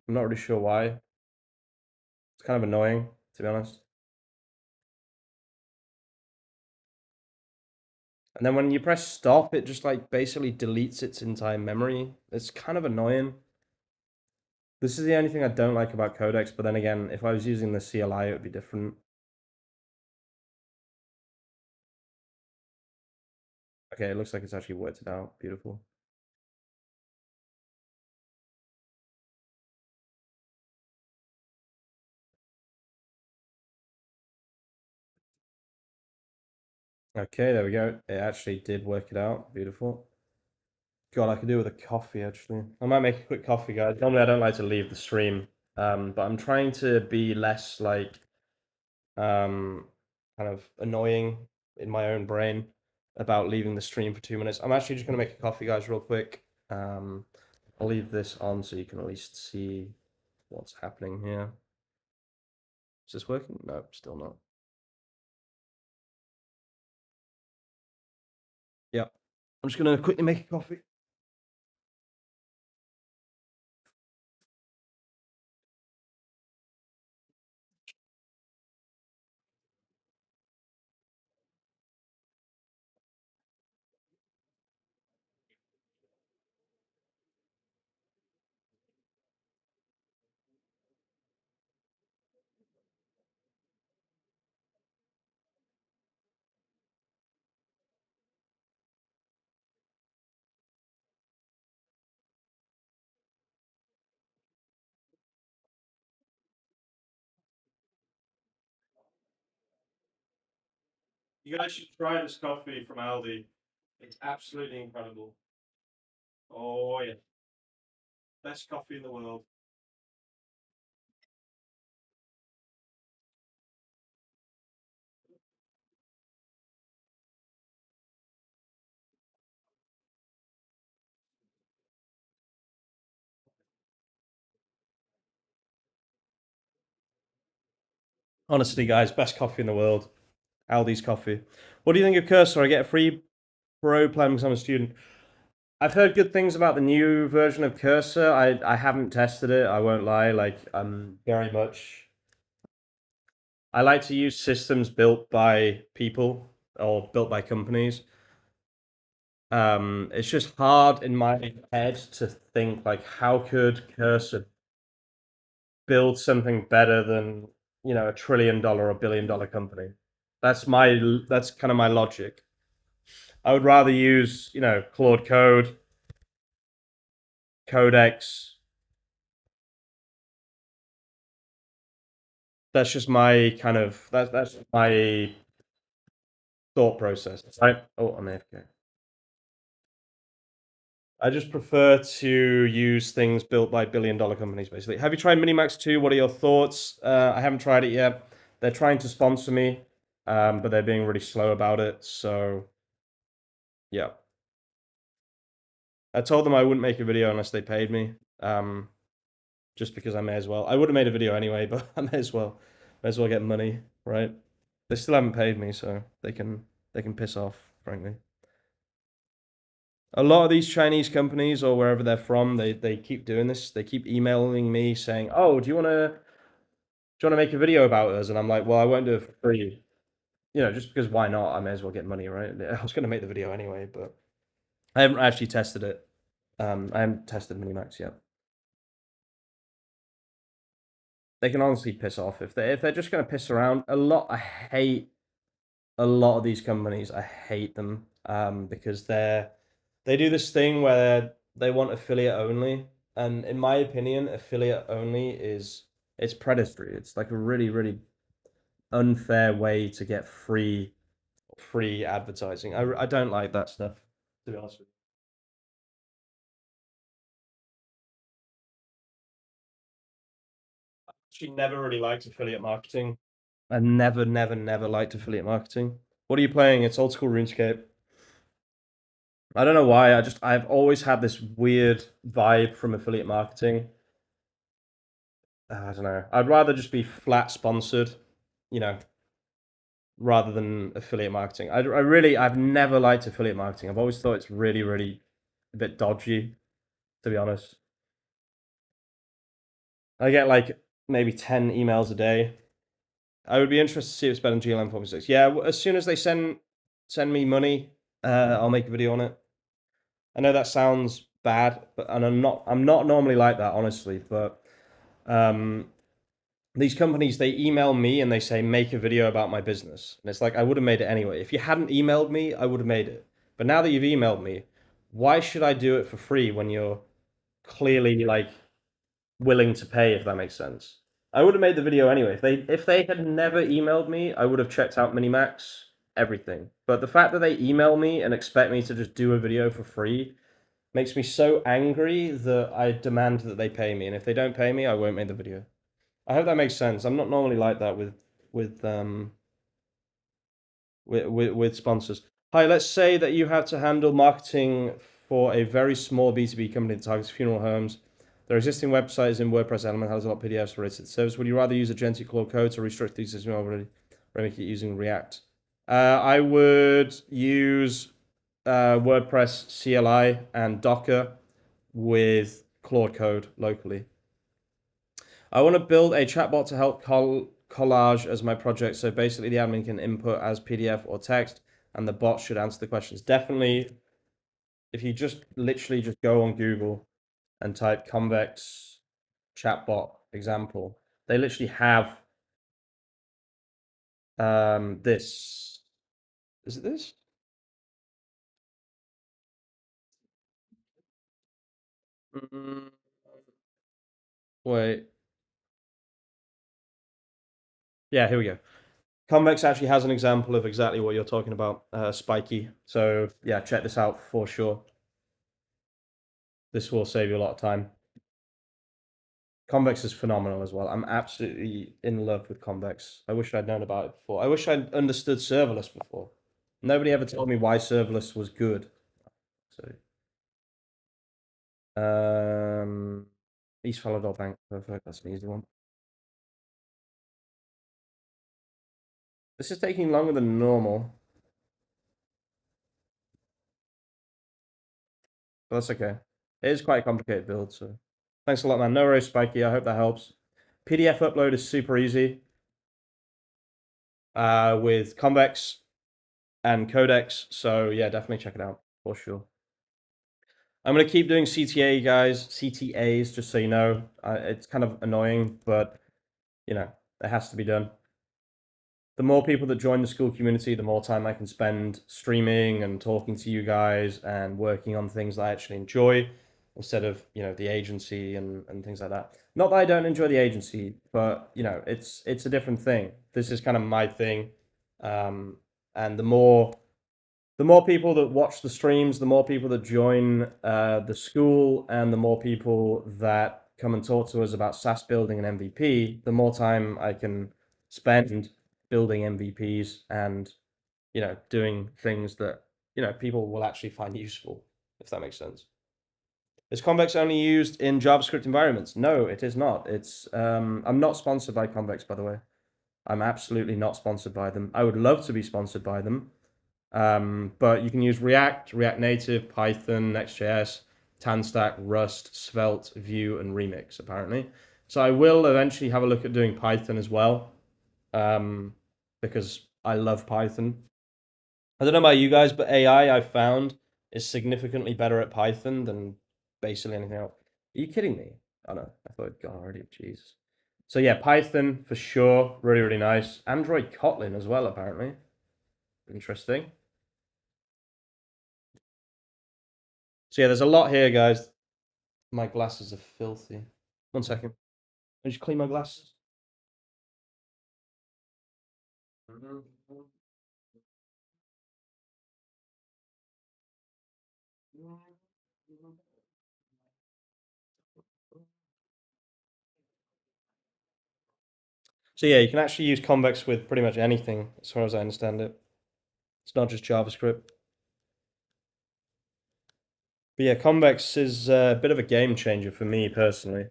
[SPEAKER 1] I'm not really sure why. It's kind of annoying, to be honest. And then when you press stop, it just like basically deletes its entire memory. It's kind of annoying. This is the only thing I don't like about Codex, but then again, if I was using the CLI, it would be different. Okay, it looks like it's actually worked it out. Beautiful. Okay, there we go. It actually did work it out. Beautiful. God, I could do with a coffee, actually. I might make a quick coffee, guys. Normally, I don't like to leave the stream, but I'm trying to be less, like, kind of annoying in my own brain about leaving the stream for 2 minutes. I'm actually just going to make a coffee, guys, real quick. I'll leave this on so you can at least see what's happening here. Is this working? No, still not. Yeah. I'm just going to quickly make a coffee. You guys should try this coffee from Aldi. It's absolutely incredible. Oh, yeah. Best coffee in the world. Honestly, guys, best coffee in the world. Aldi's coffee. What do you think of Cursor? I get a free pro plan because I'm a student. I've heard good things about the new version of Cursor. I haven't tested it. I won't lie. Like I'm very much. I like to use systems built by people or built by companies. It's just hard in my head to think like how could Cursor build something better than $1 trillion or $1 billion company. That's kind of my logic. I would rather use Claude Code, Codex. That's just my kind of that's my thought process. Right? Oh, I'm AFK. I just prefer to use things built by billion-dollar companies, basically. Have you tried Minimax 2? What are your thoughts? I haven't tried it yet. They're trying to sponsor me, but they're being really slow about it. So, yeah. I told them I wouldn't make a video unless they paid me, just because I may as well. I would have made a video anyway, but I may as well get money, right? They still haven't paid me, so they can piss off, frankly. A lot of these Chinese companies or wherever they're from, they keep doing this. They keep emailing me saying, "Oh, do you want to make a video about us?" And I'm like, "Well, I won't do it for free. Just because why not? I may as well get money, right?" I was going to make the video anyway, but I haven't actually tested it. I haven't tested Minimax yet. They can honestly piss off if they're just going to piss around. I hate a lot of these companies. I hate them because they do this thing where they want affiliate only, and in my opinion, affiliate only it's predatory. It's like a really really unfair way to get free advertising. I don't like that stuff, to be honest with you. Actually, never really liked affiliate marketing. I never liked affiliate marketing. What are you playing? It's old school RuneScape. I don't know why. I've always had this weird vibe from affiliate marketing. I don't know. I'd rather just be flat sponsored, you know, rather than affiliate marketing. I've never liked affiliate marketing. I've always thought it's really, really a bit dodgy, to be honest. I get like maybe 10 emails a day. I would be interested to see if it's better than GLM4.6. Yeah, as soon as they send me money, I'll make a video on it. I know that sounds bad, and I'm not normally like that, honestly, but um these companies, they email me and they say make a video about my business, and it's like I would have made it anyway. If you hadn't emailed me, I would have made it. But now that you've emailed me, why should I do it for free when you're clearly like willing to pay, if that makes sense? I would have made the video anyway. If they had never emailed me, I would have checked out Minimax, everything. But the fact that they email me and expect me to just do a video for free makes me so angry that I demand that they pay me. And if they don't pay me, I won't make the video. I hope that makes sense. I'm not normally like that with um with sponsors. Hi, let's say that you have to handle marketing for a very small B2B company that targets funeral homes. Their existing website is in WordPress element, has a lot of PDFs related to the service. Would you rather use a Gently Claude code to restructure the existing already, or make it using React? I would use WordPress CLI and Docker with Claude code locally. I want to build a chatbot to help collage as my project. So basically, the admin can input as PDF or text, and the bot should answer the questions. Definitely, if you just literally just go on Google and type convex chatbot example, they literally have this. Is it this? Mm, wait. Yeah, here we go. Convex actually has an example of exactly what you're talking about, spiky. So yeah, check this out for sure. This will save you a lot of time. Convex is phenomenal as well. I'm absolutely in love with Convex. I wish I'd known about it before. I wish I'd understood serverless before. Nobody ever told me why serverless was good. So, East Falador Bank, perfect. That's an easy one. This is taking longer than normal, but that's okay. It is quite a complicated build, so thanks a lot, man. No worries, Spiky. I hope that helps. PDF upload is super easy with Convex and Codex, so yeah, definitely check it out for sure. I'm going to keep doing CTA, guys, CTAs, just so you know. It's kind of annoying, but, it has to be done. The more people that join the Skool community, the more time I can spend streaming and talking to you guys and working on things that I actually enjoy instead of, the agency and things like that. Not that I don't enjoy the agency, but, it's a different thing. This is kind of my thing. And the more people that watch the streams, the more people that join the Skool, and the more people that come and talk to us about SaaS building and MVP, the more time I can spend building MVPs and doing things that people will actually find useful, if that makes sense. Is Convex only used in JavaScript environments? No, it is not. It's I'm not sponsored by Convex, by the way. I'm absolutely not sponsored by them. I would love to be sponsored by them. But you can use React, React Native, Python, Next.js, TanStack, Rust, Svelte, Vue, and Remix, apparently. So I will eventually have a look at doing Python as well, because I love Python. I don't know about you guys, but AI I've found is significantly better at Python than basically anything else. Are you kidding me? Oh no, I thought it'd gone already. Jesus. So yeah, Python for sure, really, really nice. Android Kotlin as well, apparently. Interesting. So yeah, there's a lot here, guys. My glasses are filthy. One second. I just clean my glasses. So yeah, you can actually use Convex with pretty much anything, as far as I understand it. It's not just JavaScript. But yeah, Convex is a bit of a game changer for me personally.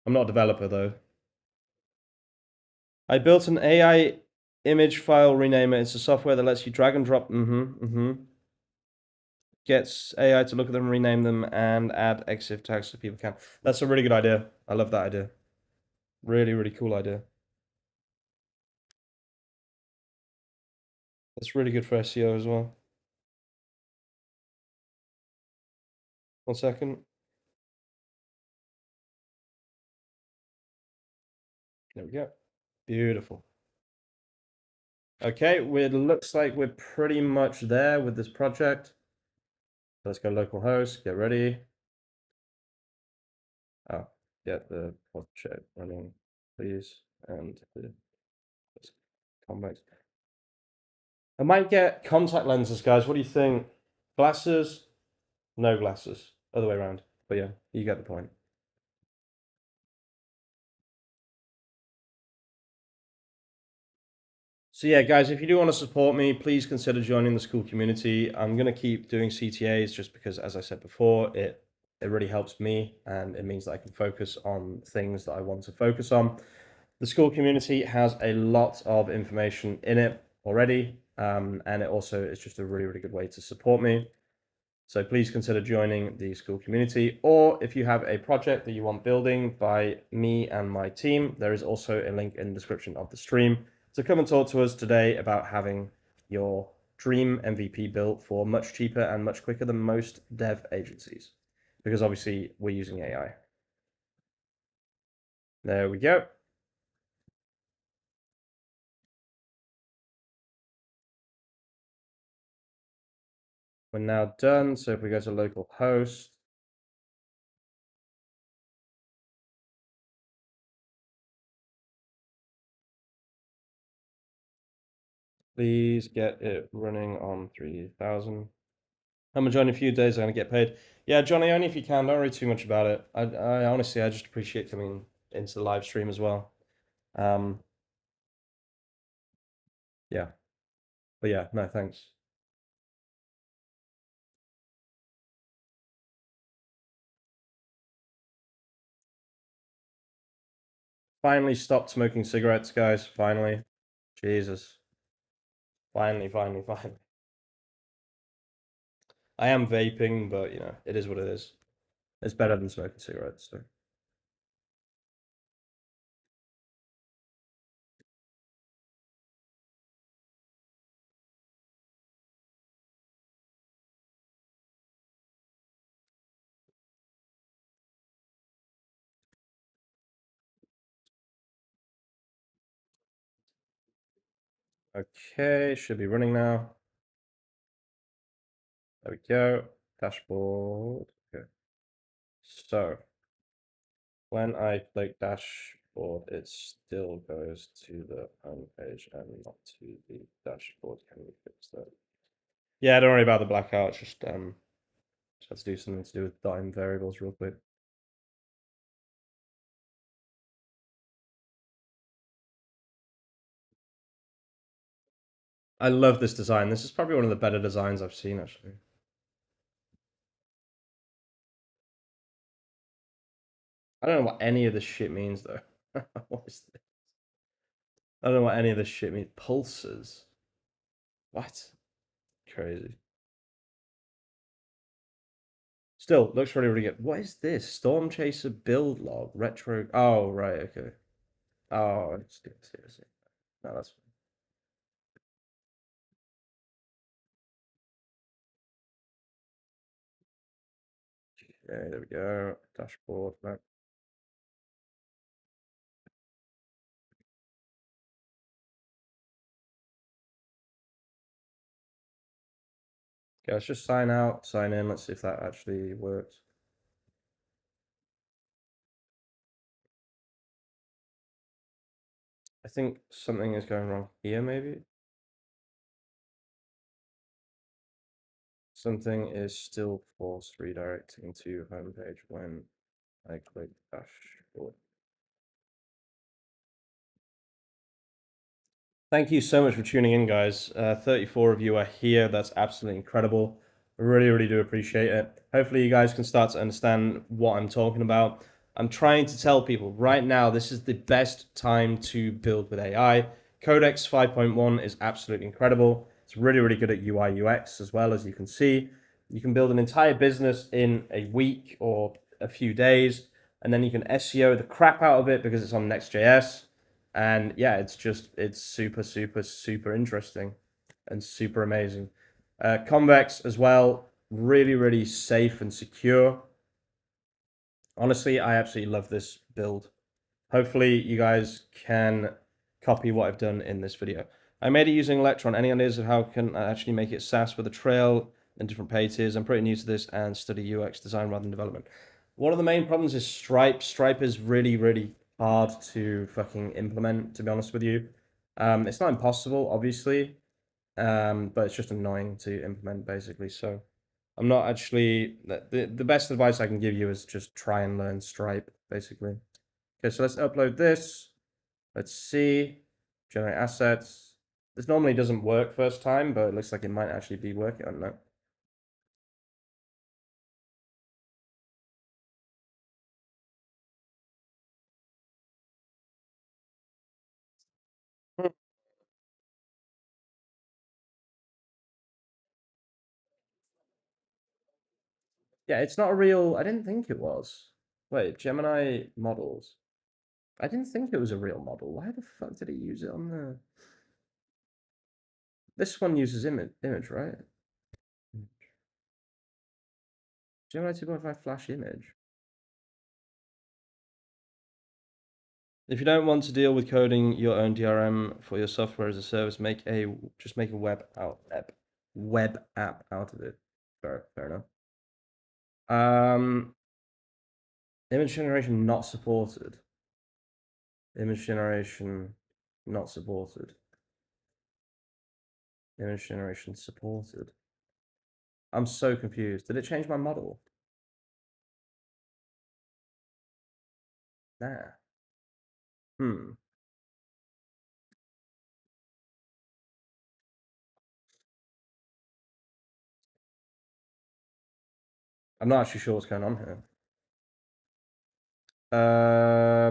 [SPEAKER 1] I'm not a developer though. I built an AI image file renamer. It's a software that lets you drag and drop. Gets AI to look at them, rename them, and add EXIF tags so people can. That's a really good idea. I love that idea. Really, really cool idea. That's really good for SEO as well. One second. There we go. Beautiful. Okay, it looks like we're pretty much there with this project. Let's go localhost, get ready. Oh, get the project running, please, and the convex. I might get contact lenses, guys. What do you think? Glasses? No glasses. Other way around. But yeah, you get the point. So yeah, guys, if you do want to support me, please consider joining the Skool community. I'm going to keep doing CTAs just because, as I said before, it really helps me and it means that I can focus on things that I want to focus on. The Skool community has a lot of information in it already, and it also is just a really, really good way to support me. So please consider joining the Skool community, or if you have a project that you want building by me and my team, there is also a link in the description of the stream. So come and talk to us today about having your dream MVP built for much cheaper and much quicker than most dev agencies, because obviously we're using AI. There we go. We're now done. So if we go to localhost, please get it running on 3000. I'm gonna join in a few days. I'm gonna get paid. Yeah, Johnny, only if you can. Don't worry too much about it. I honestly, I just appreciate coming into the live stream as well. Um, yeah, but yeah, no, thanks. Finally, stopped smoking cigarettes, guys. Finally, Jesus. Finally, finally, finally. I am vaping, but you know, it is what it is. It's better than smoking cigarettes. So. Okay, should be running now. There we go. Dashboard. Okay. So when I click dashboard, it still goes to the home page and not to the dashboard. Can we fix that? Yeah, don't worry about the blackout. Just have to do something to do with time variables real quick. I love this design. This is probably one of the better designs I've seen, actually. I don't know what any of this shit means, though. What is this? I don't know what any of this shit means. Pulses. What? crazy. Still, looks really, really good. What is this? Storm Chaser build log, retro. Oh, right, okay. Oh, I see. No, that's okay. There we go. Dashboard. No. Okay, let's just sign out, sign in. Let's see if that actually works. I think something is going wrong here, maybe. Something is still force redirecting to homepage when I click dashboard. Thank you so much for tuning in, guys. 34 of you are here. That's absolutely incredible. I really, really do appreciate it. Hopefully, you guys can start to understand what I'm talking about. I'm trying to tell people right now, this is the best time to build with AI. Codex 5.1 is absolutely incredible. It's really, really good at UI UX as well, as you can see. You can build an entire business in a week or a few days, and then you can SEO the crap out of it because it's on Next.js. And yeah, it's super, super, super interesting and super amazing. Convex as well, really, really safe and secure. Honestly, I absolutely love this build. Hopefully you guys can copy what I've done in this video. I made it using Electron. Any ideas of how can I actually make it SaaS with a trail and different pay tiers? I'm pretty new to this and study UX design rather than development. One of the main problems is Stripe. Stripe is really, really hard to fucking implement, to be honest with you. It's not impossible, obviously, but it's just annoying to implement, basically. So I'm not actually... The best advice I can give you is just try and learn Stripe, basically. Okay, so let's upload this. Let's see. Generate assets. This normally doesn't work first time, but it looks like it might actually be working. I don't know. Hmm. Yeah, it's not a real... I didn't think it was. Wait, Gemini models. I didn't think it was a real model. Why the fuck did it use it on the... This one uses image, right? Gemini 2.5 flash image. If you don't want to deal with coding your own DRM for your software as a service, just make a web app out of it. Fair enough. Image generation not supported. Image generation not supported. Image generation supported. I'm so confused. Did it change my model? Nah. Hmm. I'm not actually sure what's going on here.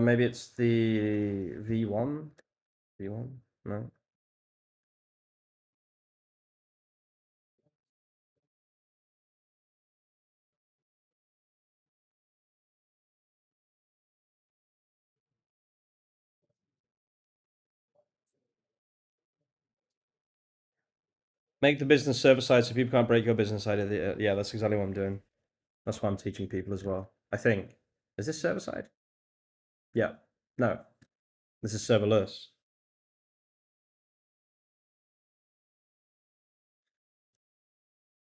[SPEAKER 1] Maybe it's the V1? V1? No. Make the business server side so people can't break your business side. Yeah, that's exactly what I'm doing. That's what I'm teaching people as well. I think. Is this server side? Yeah. No. This is serverless.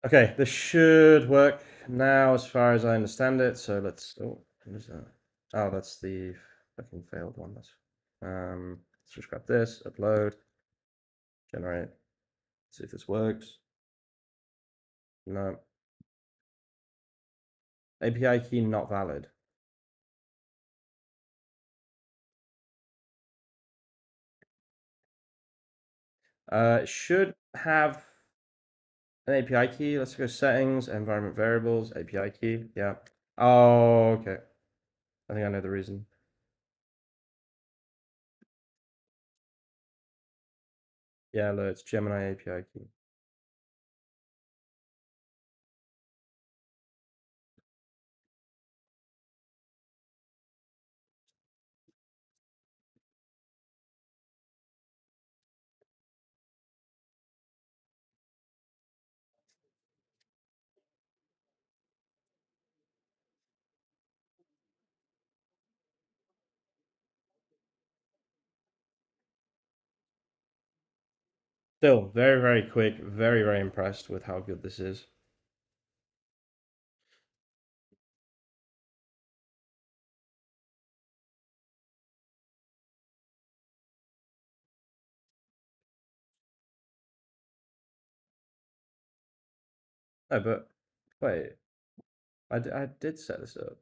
[SPEAKER 1] Okay, this should work now as far as I understand it. So let's... Oh, what is that? Oh, that's the fucking failed one. Let's just grab this, upload, generate. See if this works. No. API key not valid. It should have an API key. Let's go settings, environment variables, API key. Yeah. Oh, okay. I think I know the reason. Yeah, look, it's Gemini API key. Still, very, very quick. Very, very impressed with how good this is. No, but wait, I did set this up.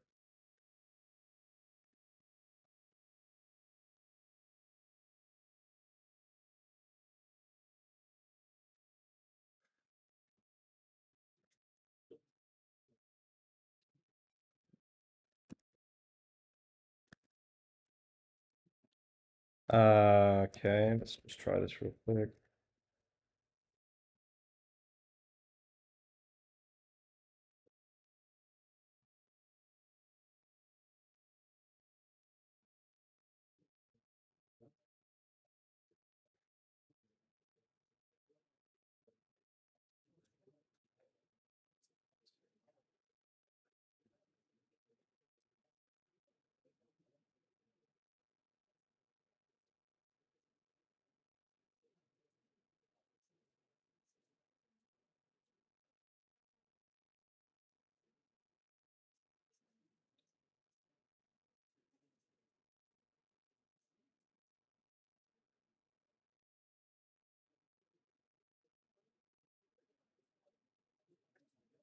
[SPEAKER 1] Okay, let's just try this real quick.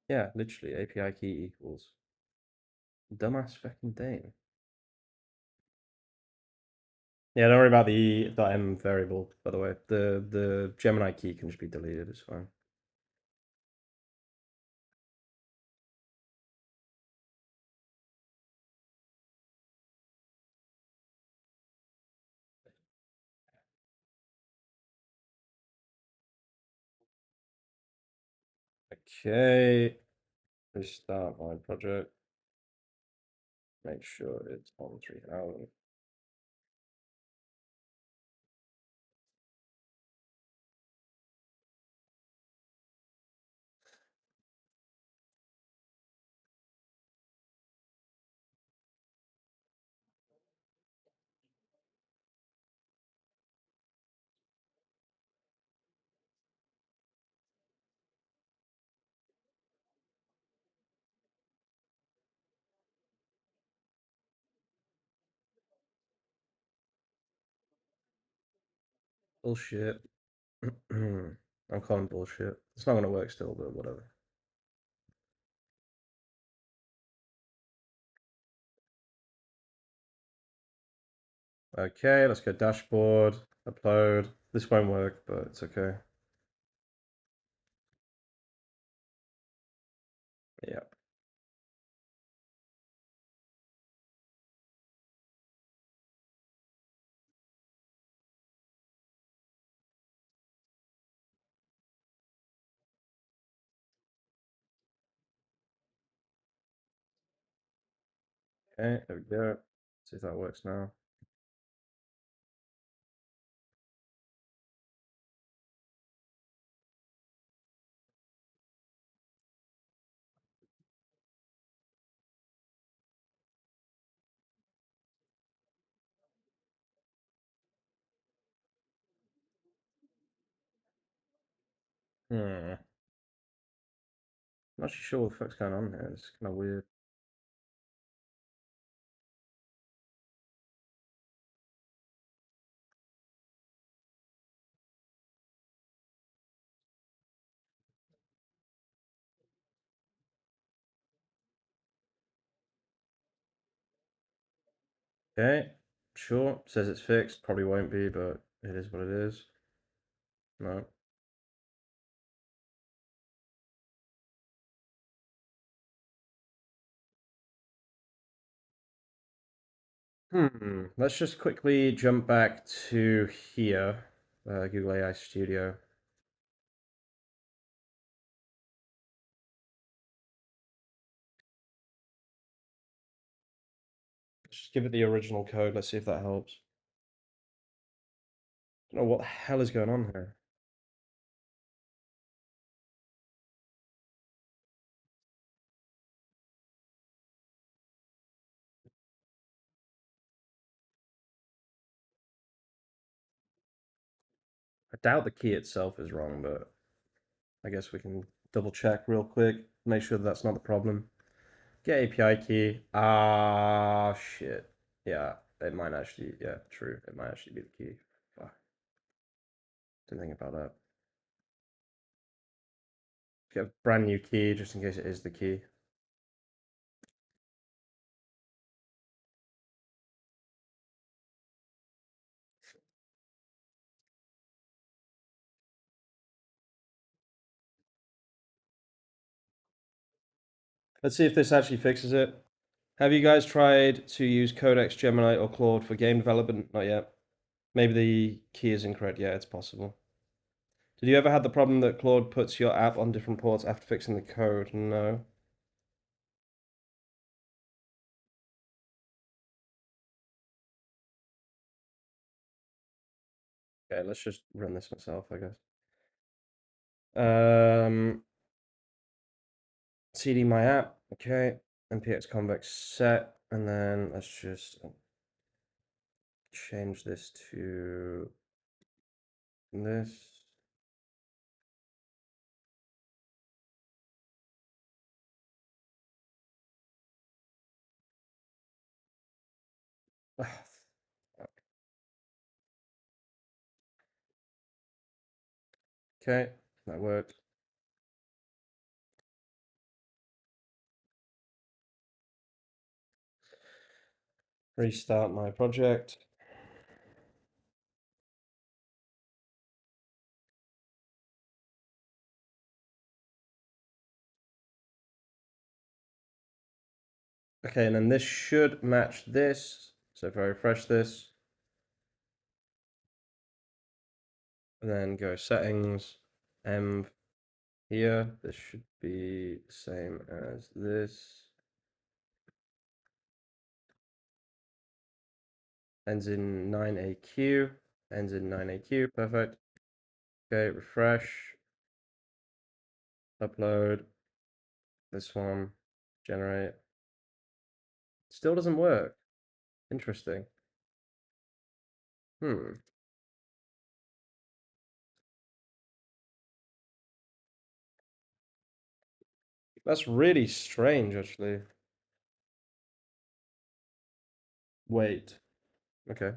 [SPEAKER 1] Yeah, literally, API key equals dumbass fucking thing. Yeah, don't worry about the .m variable, by the way. The Gemini key can just be deleted, it's fine. Okay, restart my project. Make sure it's on 3000. Bullshit. I'm calling bullshit. It's not gonna work still, but whatever. Okay, let's go dashboard, upload. This won't work, but it's okay. Yeah. Okay, there we go. See if that works now. Hmm. Not actually sure what the fuck's going on here. It's kind of weird. Okay, sure. Says it's fixed. Probably won't be, but it is what it is. No. Let's just quickly jump back to here, Google AI Studio. Just give it the original code. Let's see if that helps. I don't know what the hell is going on here. I doubt the key itself is wrong, but I guess we can double check real quick, make sure that's not the problem. Get API key. Ah, shit. Yeah, it might actually, yeah, true. It might actually be the key. Fuck. Didn't think about that. Get a brand new key just in case it is the key. Let's see if this actually fixes it. Have you guys tried to use Codex, Gemini, or Claude for game development? Not yet. Maybe the key is incorrect. Yeah, it's possible. Did you ever have the problem that Claude puts your app on different ports after fixing the code? No. Okay, let's just run this myself, I guess. CD my app, okay, npx convex set, and then let's just change this to this. Okay, that worked. Restart my project. Okay, and then this should match this. So if I refresh this, and then go settings, env here, this should be the same as this. Ends in 9AQ, ends in 9AQ, perfect. Okay, refresh, upload, this one, generate. Still doesn't work. Interesting. Hmm. That's really strange, actually. Wait. Okay.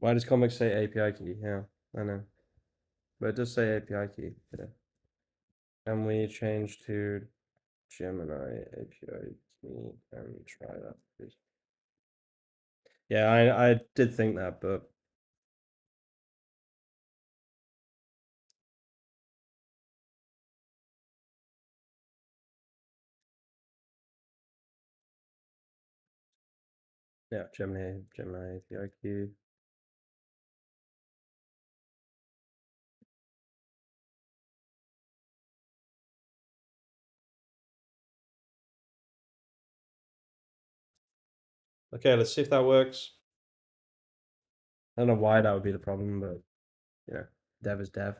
[SPEAKER 1] Why does Comics say API key? Yeah, I know. But it does say API key. Yeah. And we change to Gemini API key and try that, please. Yeah, I did think that, but yeah, Gemini API key. Okay, let's see if that works. I don't know why that would be the problem, but you know, dev is dev.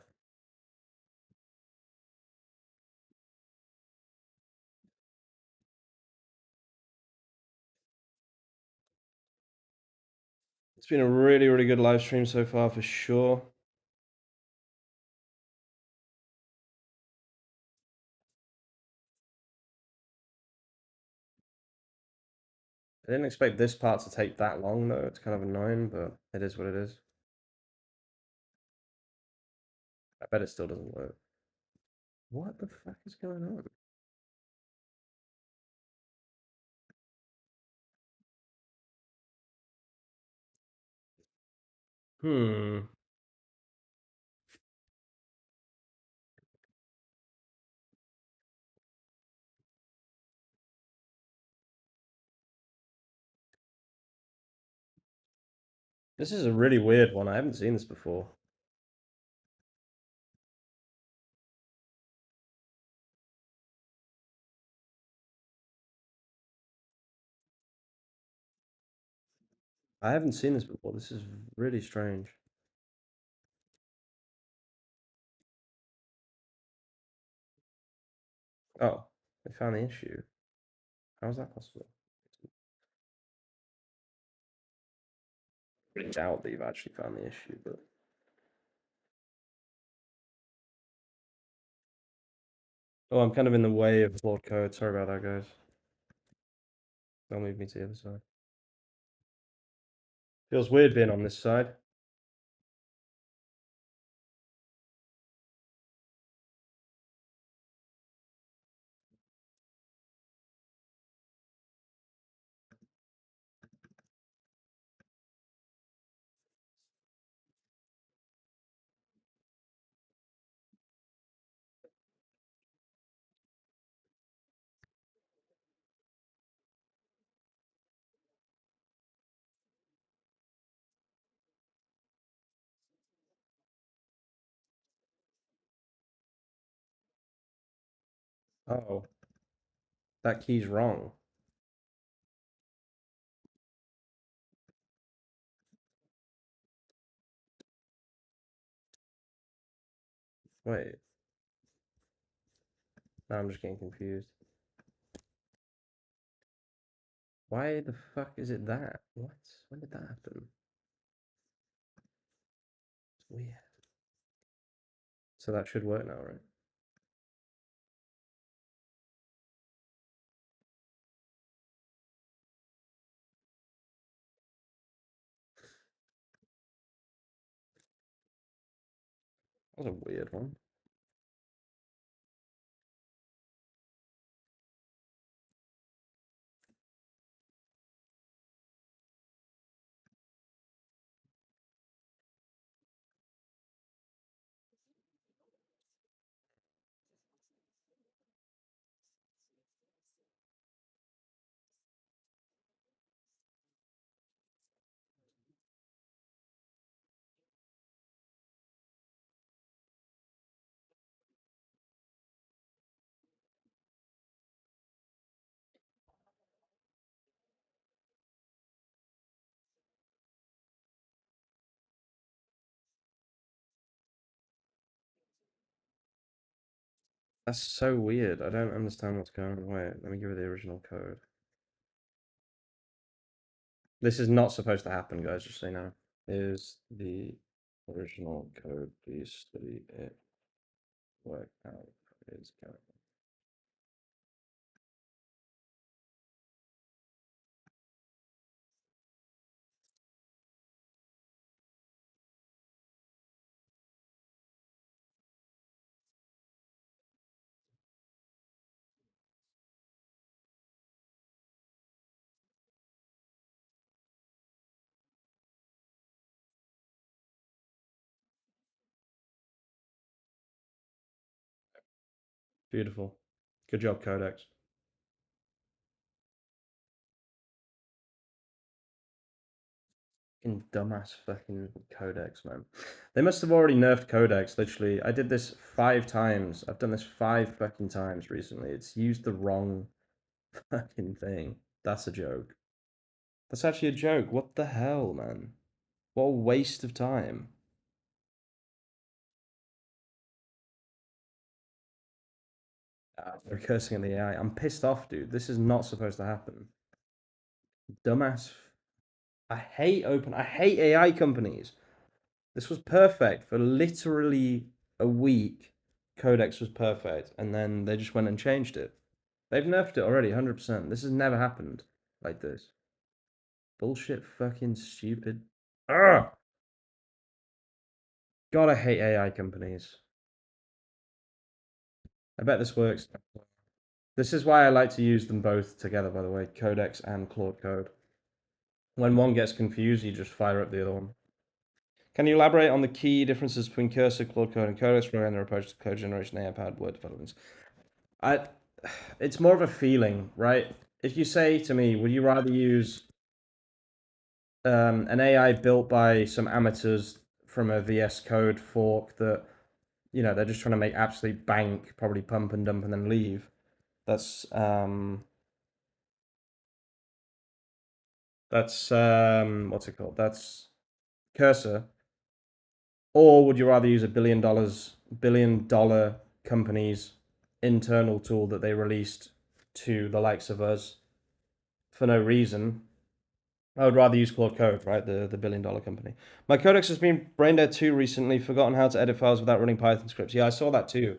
[SPEAKER 1] It's been a really, really good live stream so far for sure. I didn't expect this part to take that long though. It's kind of annoying, but it is what it is. I bet it still doesn't work. What the fuck is going on? Hmm. This is a really weird one. I haven't seen this before. I haven't seen this before. This is really strange. Oh, they found the issue. How is that possible? I doubt that you've actually found the issue, but oh, I'm kind of in the way of Claude code. Sorry about that, guys. They'll move me to the other side. Feels weird being on this side. Oh, that key's wrong. Wait, now I'm just getting confused. Why the fuck is it that? What? When did that happen? It's weird. So that should work now, right? That was a weird one. That's so weird. I don't understand what's going on. Wait, let me give you the original code. This is not supposed to happen, guys, just so you know. Here's the original code. Please study it. Work out is going. Beautiful. Good job, Codex. Fucking dumbass fucking Codex, man. They must have already nerfed Codex, literally. I did this 5 times. I've done this 5 fucking times recently. It's used the wrong fucking thing. That's a joke. That's actually a joke. What the hell, man? What a waste of time. They're cursing at the AI. I'm pissed off, dude. This is not supposed to happen. Dumbass. I hate AI companies. This was perfect for literally a week. Codex was perfect, and then they just went and changed it. They've nerfed it already, 100%. This has never happened like this. Bullshit, fucking stupid. Ugh! God, I hate AI companies. I bet this works. This is why I like to use them both together, by the way, Codex and Claude Code. When one gets confused, you just fire up the other one. Can you elaborate on the key differences between Cursor, Claude Code, and Codex regarding their approach to code generation, AI-powered word developments? It's more of a feeling, right? If you say to me, would you rather use an AI built by some amateurs from a VS Code fork that they're just trying to make absolute bank, probably pump and dump and then leave? That's what's it called? That's Cursor. Or would you rather use $1 billion companies internal tool that they released to the likes of us for no reason, I would rather use Claude Code, right? The billion-dollar company. My Codex has been brain dead too recently. Forgotten how to edit files without running Python scripts. Yeah, I saw that too.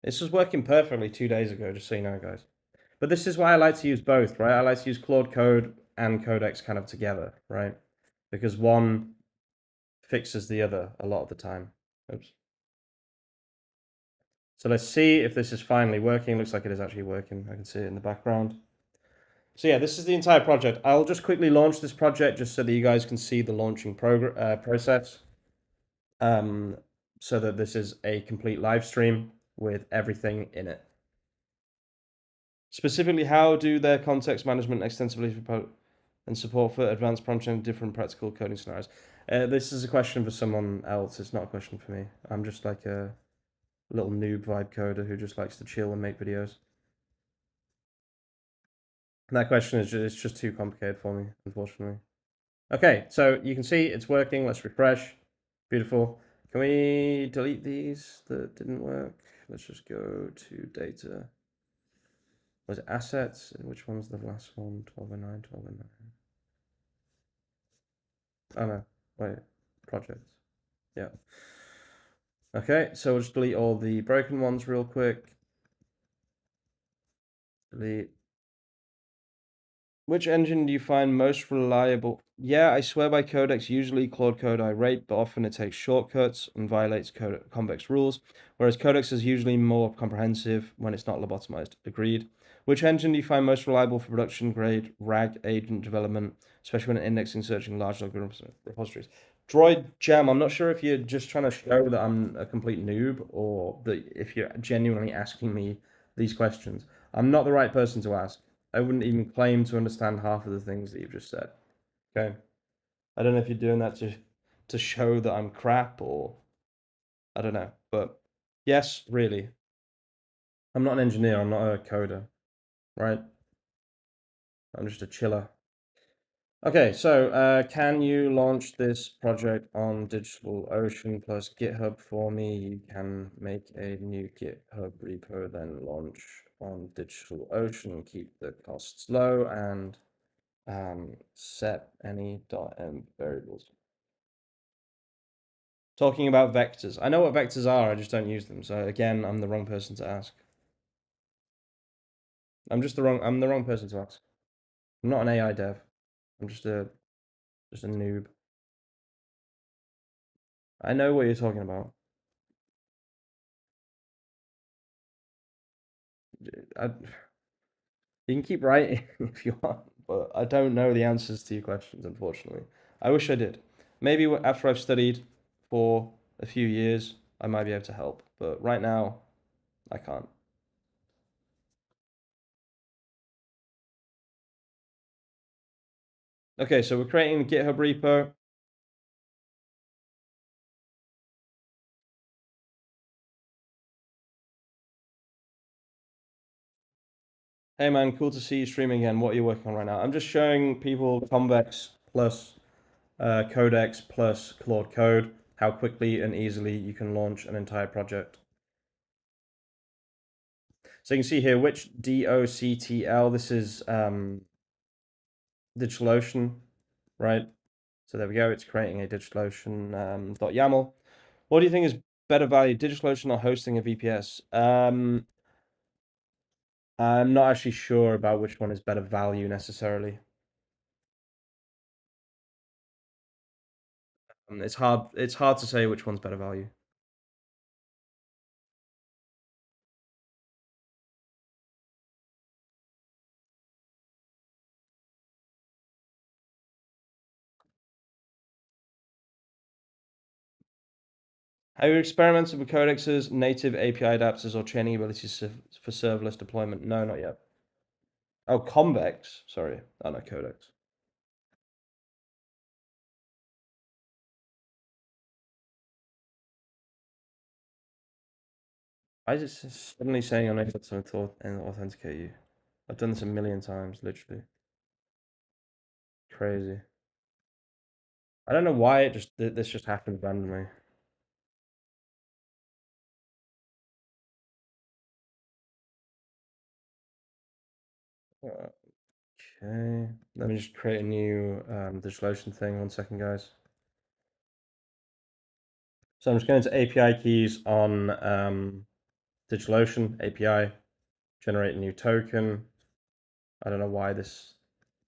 [SPEAKER 1] This was working perfectly 2 days ago, just so you know, guys. But this is why I like to use both, right? I like to use Claude Code and Codex kind of together, right? Because one fixes the other a lot of the time. Oops. So let's see if this is finally working. Looks like it is actually working. I can see it in the background. So yeah, this is the entire project. I'll just quickly launch this project just so that you guys can see the launching process. So that this is a complete live stream with everything in it. Specifically, how do their context management extensively and support for advanced prompt and different practical coding scenarios? This is a question for someone else. It's not a question for me. I'm just like a little noob vibe coder who just likes to chill and make videos. And that question is just, it's just too complicated for me, unfortunately. Okay, so you can see it's working. Let's refresh. Beautiful. Can we delete these that didn't work? Let's just go to data. Was it assets? Which one's the last one? 1209, 1209. Oh no, wait, projects. Yeah. Okay, so we'll just delete all the broken ones real quick. Delete. Which engine do you find most reliable? Yeah, I swear by Codex. Usually Claude Code I rate, but often it takes shortcuts and violates Convex rules, whereas Codex is usually more comprehensive when it's not lobotomized. Agreed. Which engine do you find most reliable for production grade RAG agent development, especially when indexing, searching large repositories? Droid Jam, I'm not sure if you're just trying to show that I'm a complete noob or that if you're genuinely asking me these questions. I'm not the right person to ask. I wouldn't even claim to understand half of the things that you've just said. Okay. I don't know if you're doing that to show that I'm crap or I don't know. But yes, really. I'm not an engineer, I'm not a coder, right? I'm just a chiller. Okay, so can you launch this project on DigitalOcean plus GitHub for me? You can make a new GitHub repo, then launch on DigitalOcean, keep the costs low, and set any .env variables. Talking about vectors. I know what vectors are, I just don't use them. So again, I'm the wrong person to ask. I'm the wrong person to ask. I'm not an AI dev. I'm just a noob. I know what you're talking about. I, you can keep writing if you want, but I don't know the answers to your questions, unfortunately. I wish I did. Maybe after I've studied for a few years, I might be able to help. But right now, I can't. Okay, so we're creating a GitHub repo. Hey man, cool to see you streaming again. What are you working on right now? I'm just showing people Convex plus Codex plus Claude Code, how quickly and easily you can launch an entire project. So you can see here which DOCTL, this is DigitalOcean, right? So there we go, it's creating a DigitalOcean .yaml. What do you think is better value, DigitalOcean or hosting a VPS? I'm not actually sure about which one is better value necessarily. It's hard to say which one's better value. Have you experimented with Codex's native API adapters or chaining abilities for serverless deployment? No, not yet. Oh, Convex. Sorry. Oh, no, Codex. Why is it suddenly saying I'm able to authenticate you? I've done this a million times, literally. Crazy. I don't know why this just happened randomly. Okay, let me just create a new DigitalOcean thing. 1 second, guys. So I'm just going to API keys on DigitalOcean API, generate a new token. I don't know why this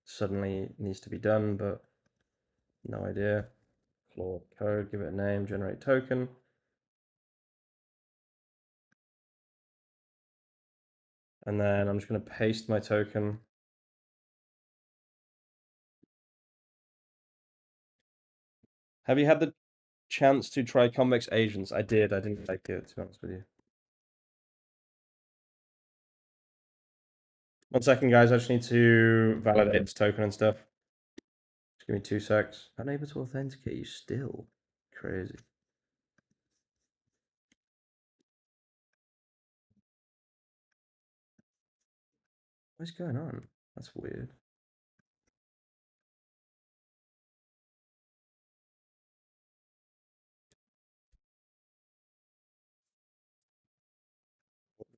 [SPEAKER 1] suddenly needs to be done, but no idea. Claude code, give it a name, generate token. And then I'm just going to paste my token. Have you had the chance to try convex agents? I did. I didn't like it, to be honest with you. 1 second, guys. I just need to validate this token and stuff. Just give me 2 secs. Unable to authenticate you still. Crazy. What's going on? That's weird.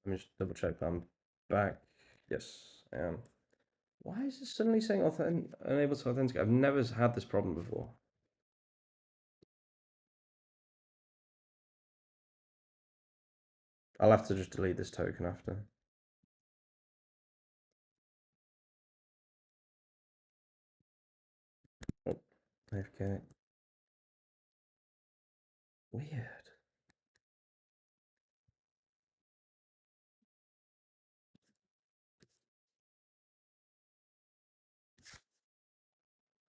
[SPEAKER 1] Let me just double check that I'm back. Yes, I am. Why is it suddenly saying unable to authenticate? I've never had this problem before. I'll have to just delete this token after. Oh, AFK. Weird.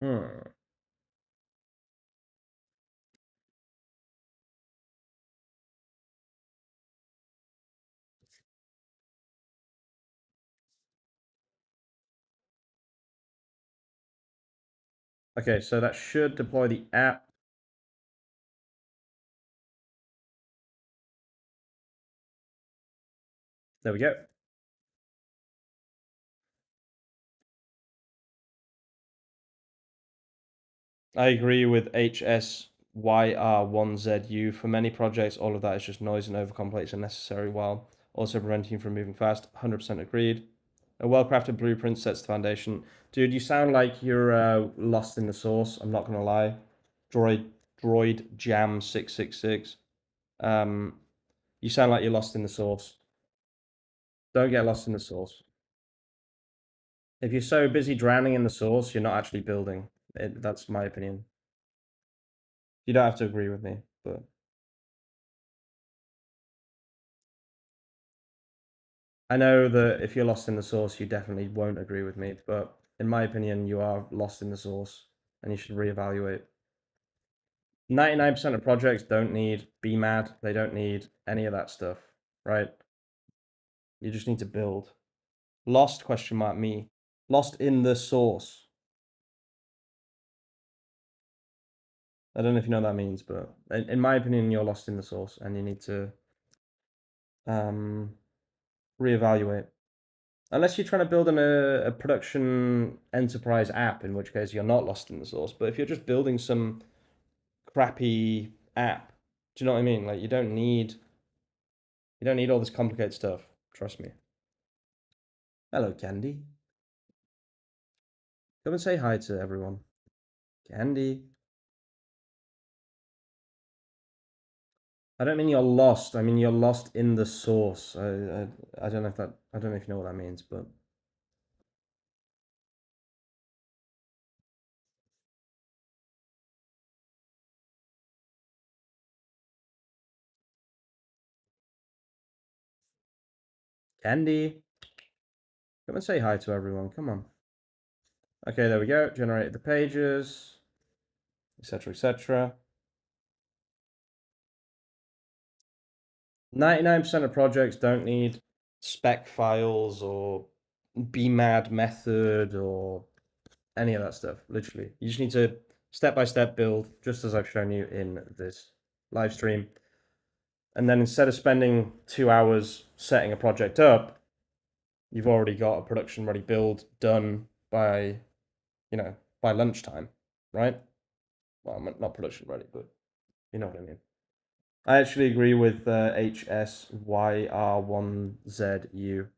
[SPEAKER 1] Hmm. Okay, so that should deploy the app. There we go. I agree with HSYR1ZU. For many projects, all of that is just noise and overcomplex unnecessary while also preventing you from moving fast. 100% agreed. A well-crafted blueprint sets the foundation. Dude, you sound like you're lost in the source. I'm not going to lie. Droid Jam 666. You sound like you're lost in the source. Don't get lost in the source. If you're so busy drowning in the source, you're not actually building. That's my opinion. You don't have to agree with me, but I know that if you're lost in the source, you definitely won't agree with me. But in my opinion, you are lost in the source and you should reevaluate. 99% of projects don't need BMAD. They don't need any of that stuff, right? You just need to build. Lost question mark me. Lost in the source. I don't know if you know what that means, but in my opinion, you're lost in the source and you need to reevaluate. Unless you're trying to build a production enterprise app, in which case you're not lost in the source. But if you're just building some crappy app, do you know what I mean? Like you don't need all this complicated stuff. Trust me. Hello, Candy. Come and say hi to everyone. Candy. I don't mean you're lost. I mean you're lost in the source. I don't know if I don't know if you know what that means, but Candy. Come and say hi to everyone. Come on. Okay, there we go. Generated the pages, etc., etc. 99% of projects don't need spec files or BMAD method or any of that stuff. Literally, you just need to step by step build, just as I've shown you in this live stream. And then instead of spending 2 hours setting a project up, you've already got a production ready build done by, by lunchtime, right? Well, not production ready, but you know what I mean. I actually agree with HSYR1ZU.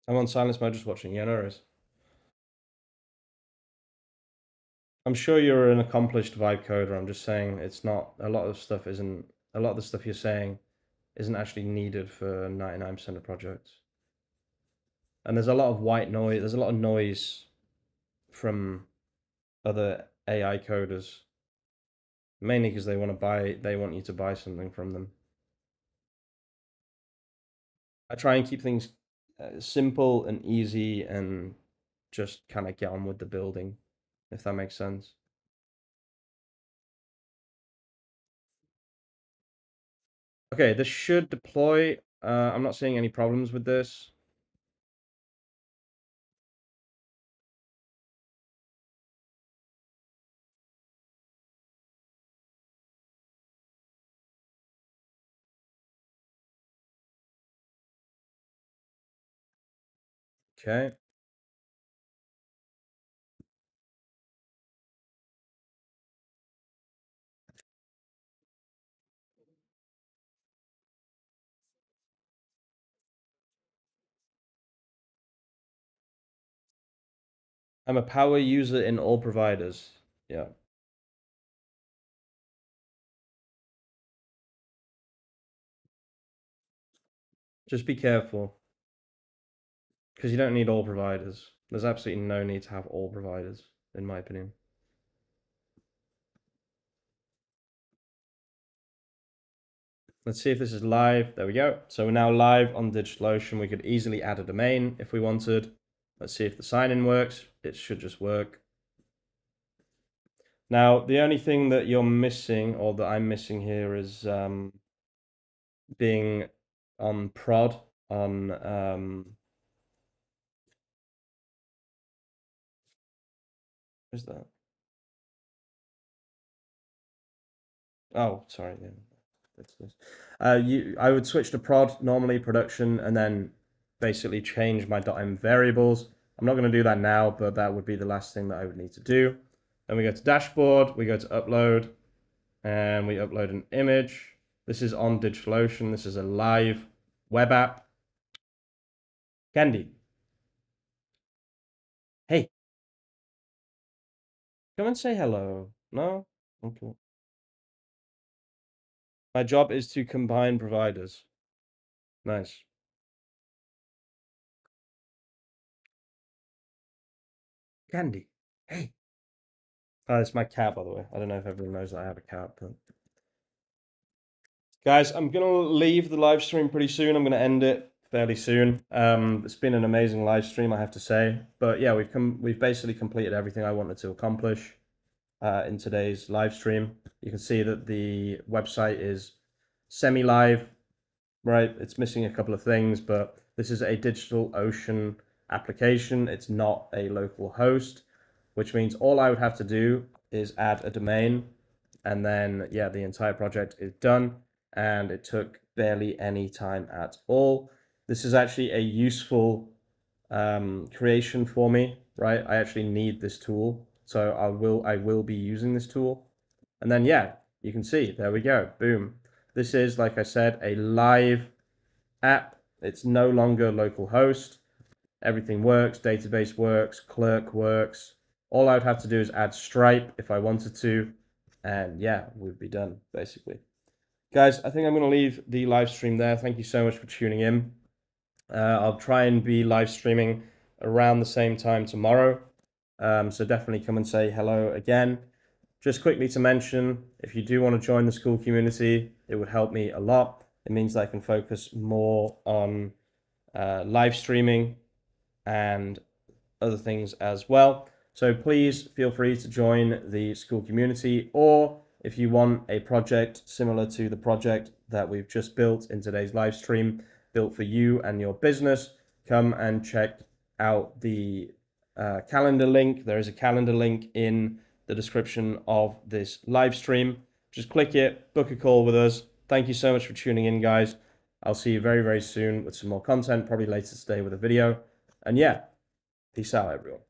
[SPEAKER 1] I'm on silence mode, just watching. Yeah, no worries. I'm sure you're an accomplished vibe coder. I'm just saying it's not, a lot of stuff isn't, a lot of the stuff you're saying isn't actually needed for 99% of projects. And there's a lot of white noise, there's a lot of noise from other AI coders, mainly because they want you to buy something from them. I try and keep things simple and easy and just kind of get on with the building, if that makes sense. Okay, this should deploy. I'm not seeing any problems with this. Okay. I'm a power user in all providers. Yeah. Just be careful because you don't need all providers. There's absolutely no need to have all providers, in my opinion. Let's see if this is live. There we go. So we're now live on DigitalOcean. We could easily add a domain if we wanted. Let's see if the sign-in works. It should just work. Now, the only thing that you're missing, or that I'm missing here, is being on prod on what is that? Oh, sorry. Yeah. That's this. I would switch to prod normally production and then basically change my .m variables. I'm not going to do that now, but that would be the last thing that I would need to do. Then we go to dashboard, we go to upload, and we upload an image. This is on DigitalOcean. This is a live web app. Candy, hey, come and say hello. No? Okay. My job is to combine providers. Nice. Candy, hey. It's my cat, by the way. I don't know if everyone knows that I have a cat, but guys, I'm gonna leave the live stream pretty soon. I'm gonna end it fairly soon. It's been an amazing live stream, I have to say. But yeah, we've basically completed everything I wanted to accomplish in today's live stream. You can see that the website is semi-live, right? It's missing a couple of things, but this is a DigitalOcean application. It's not a local host, which means all I would have to do is add a domain, and then yeah, the entire project is done, and it took barely any time at all. This is actually a useful creation for me, right? I actually need this tool, so I will be using this tool. And then yeah, you can see, there we go, boom. This is, like I said, a live app. It's no longer local host. Everything works, database works, clerk works. All I would have to do is add Stripe if I wanted to, and yeah, we'd be done, basically. Guys, I think I'm going to leave the live stream there. Thank you so much for tuning in. I'll try and be live streaming around the same time tomorrow. So definitely come and say hello again. Just quickly to mention, if you do want to join the Skool community, it would help me a lot. It means that I can focus more on live streaming and other things as well. So please feel free to join the Skool community, or if you want a project similar to the project that we've just built in today's live stream, built for you and your business, come and check out the calendar link. There is a calendar link in the description of this live stream. Just click it, book a call with us. Thank you so much for tuning in, guys. I'll see you very, very soon with some more content, probably later today with a video. And yeah, peace out, everyone.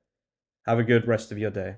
[SPEAKER 1] Have a good rest of your day.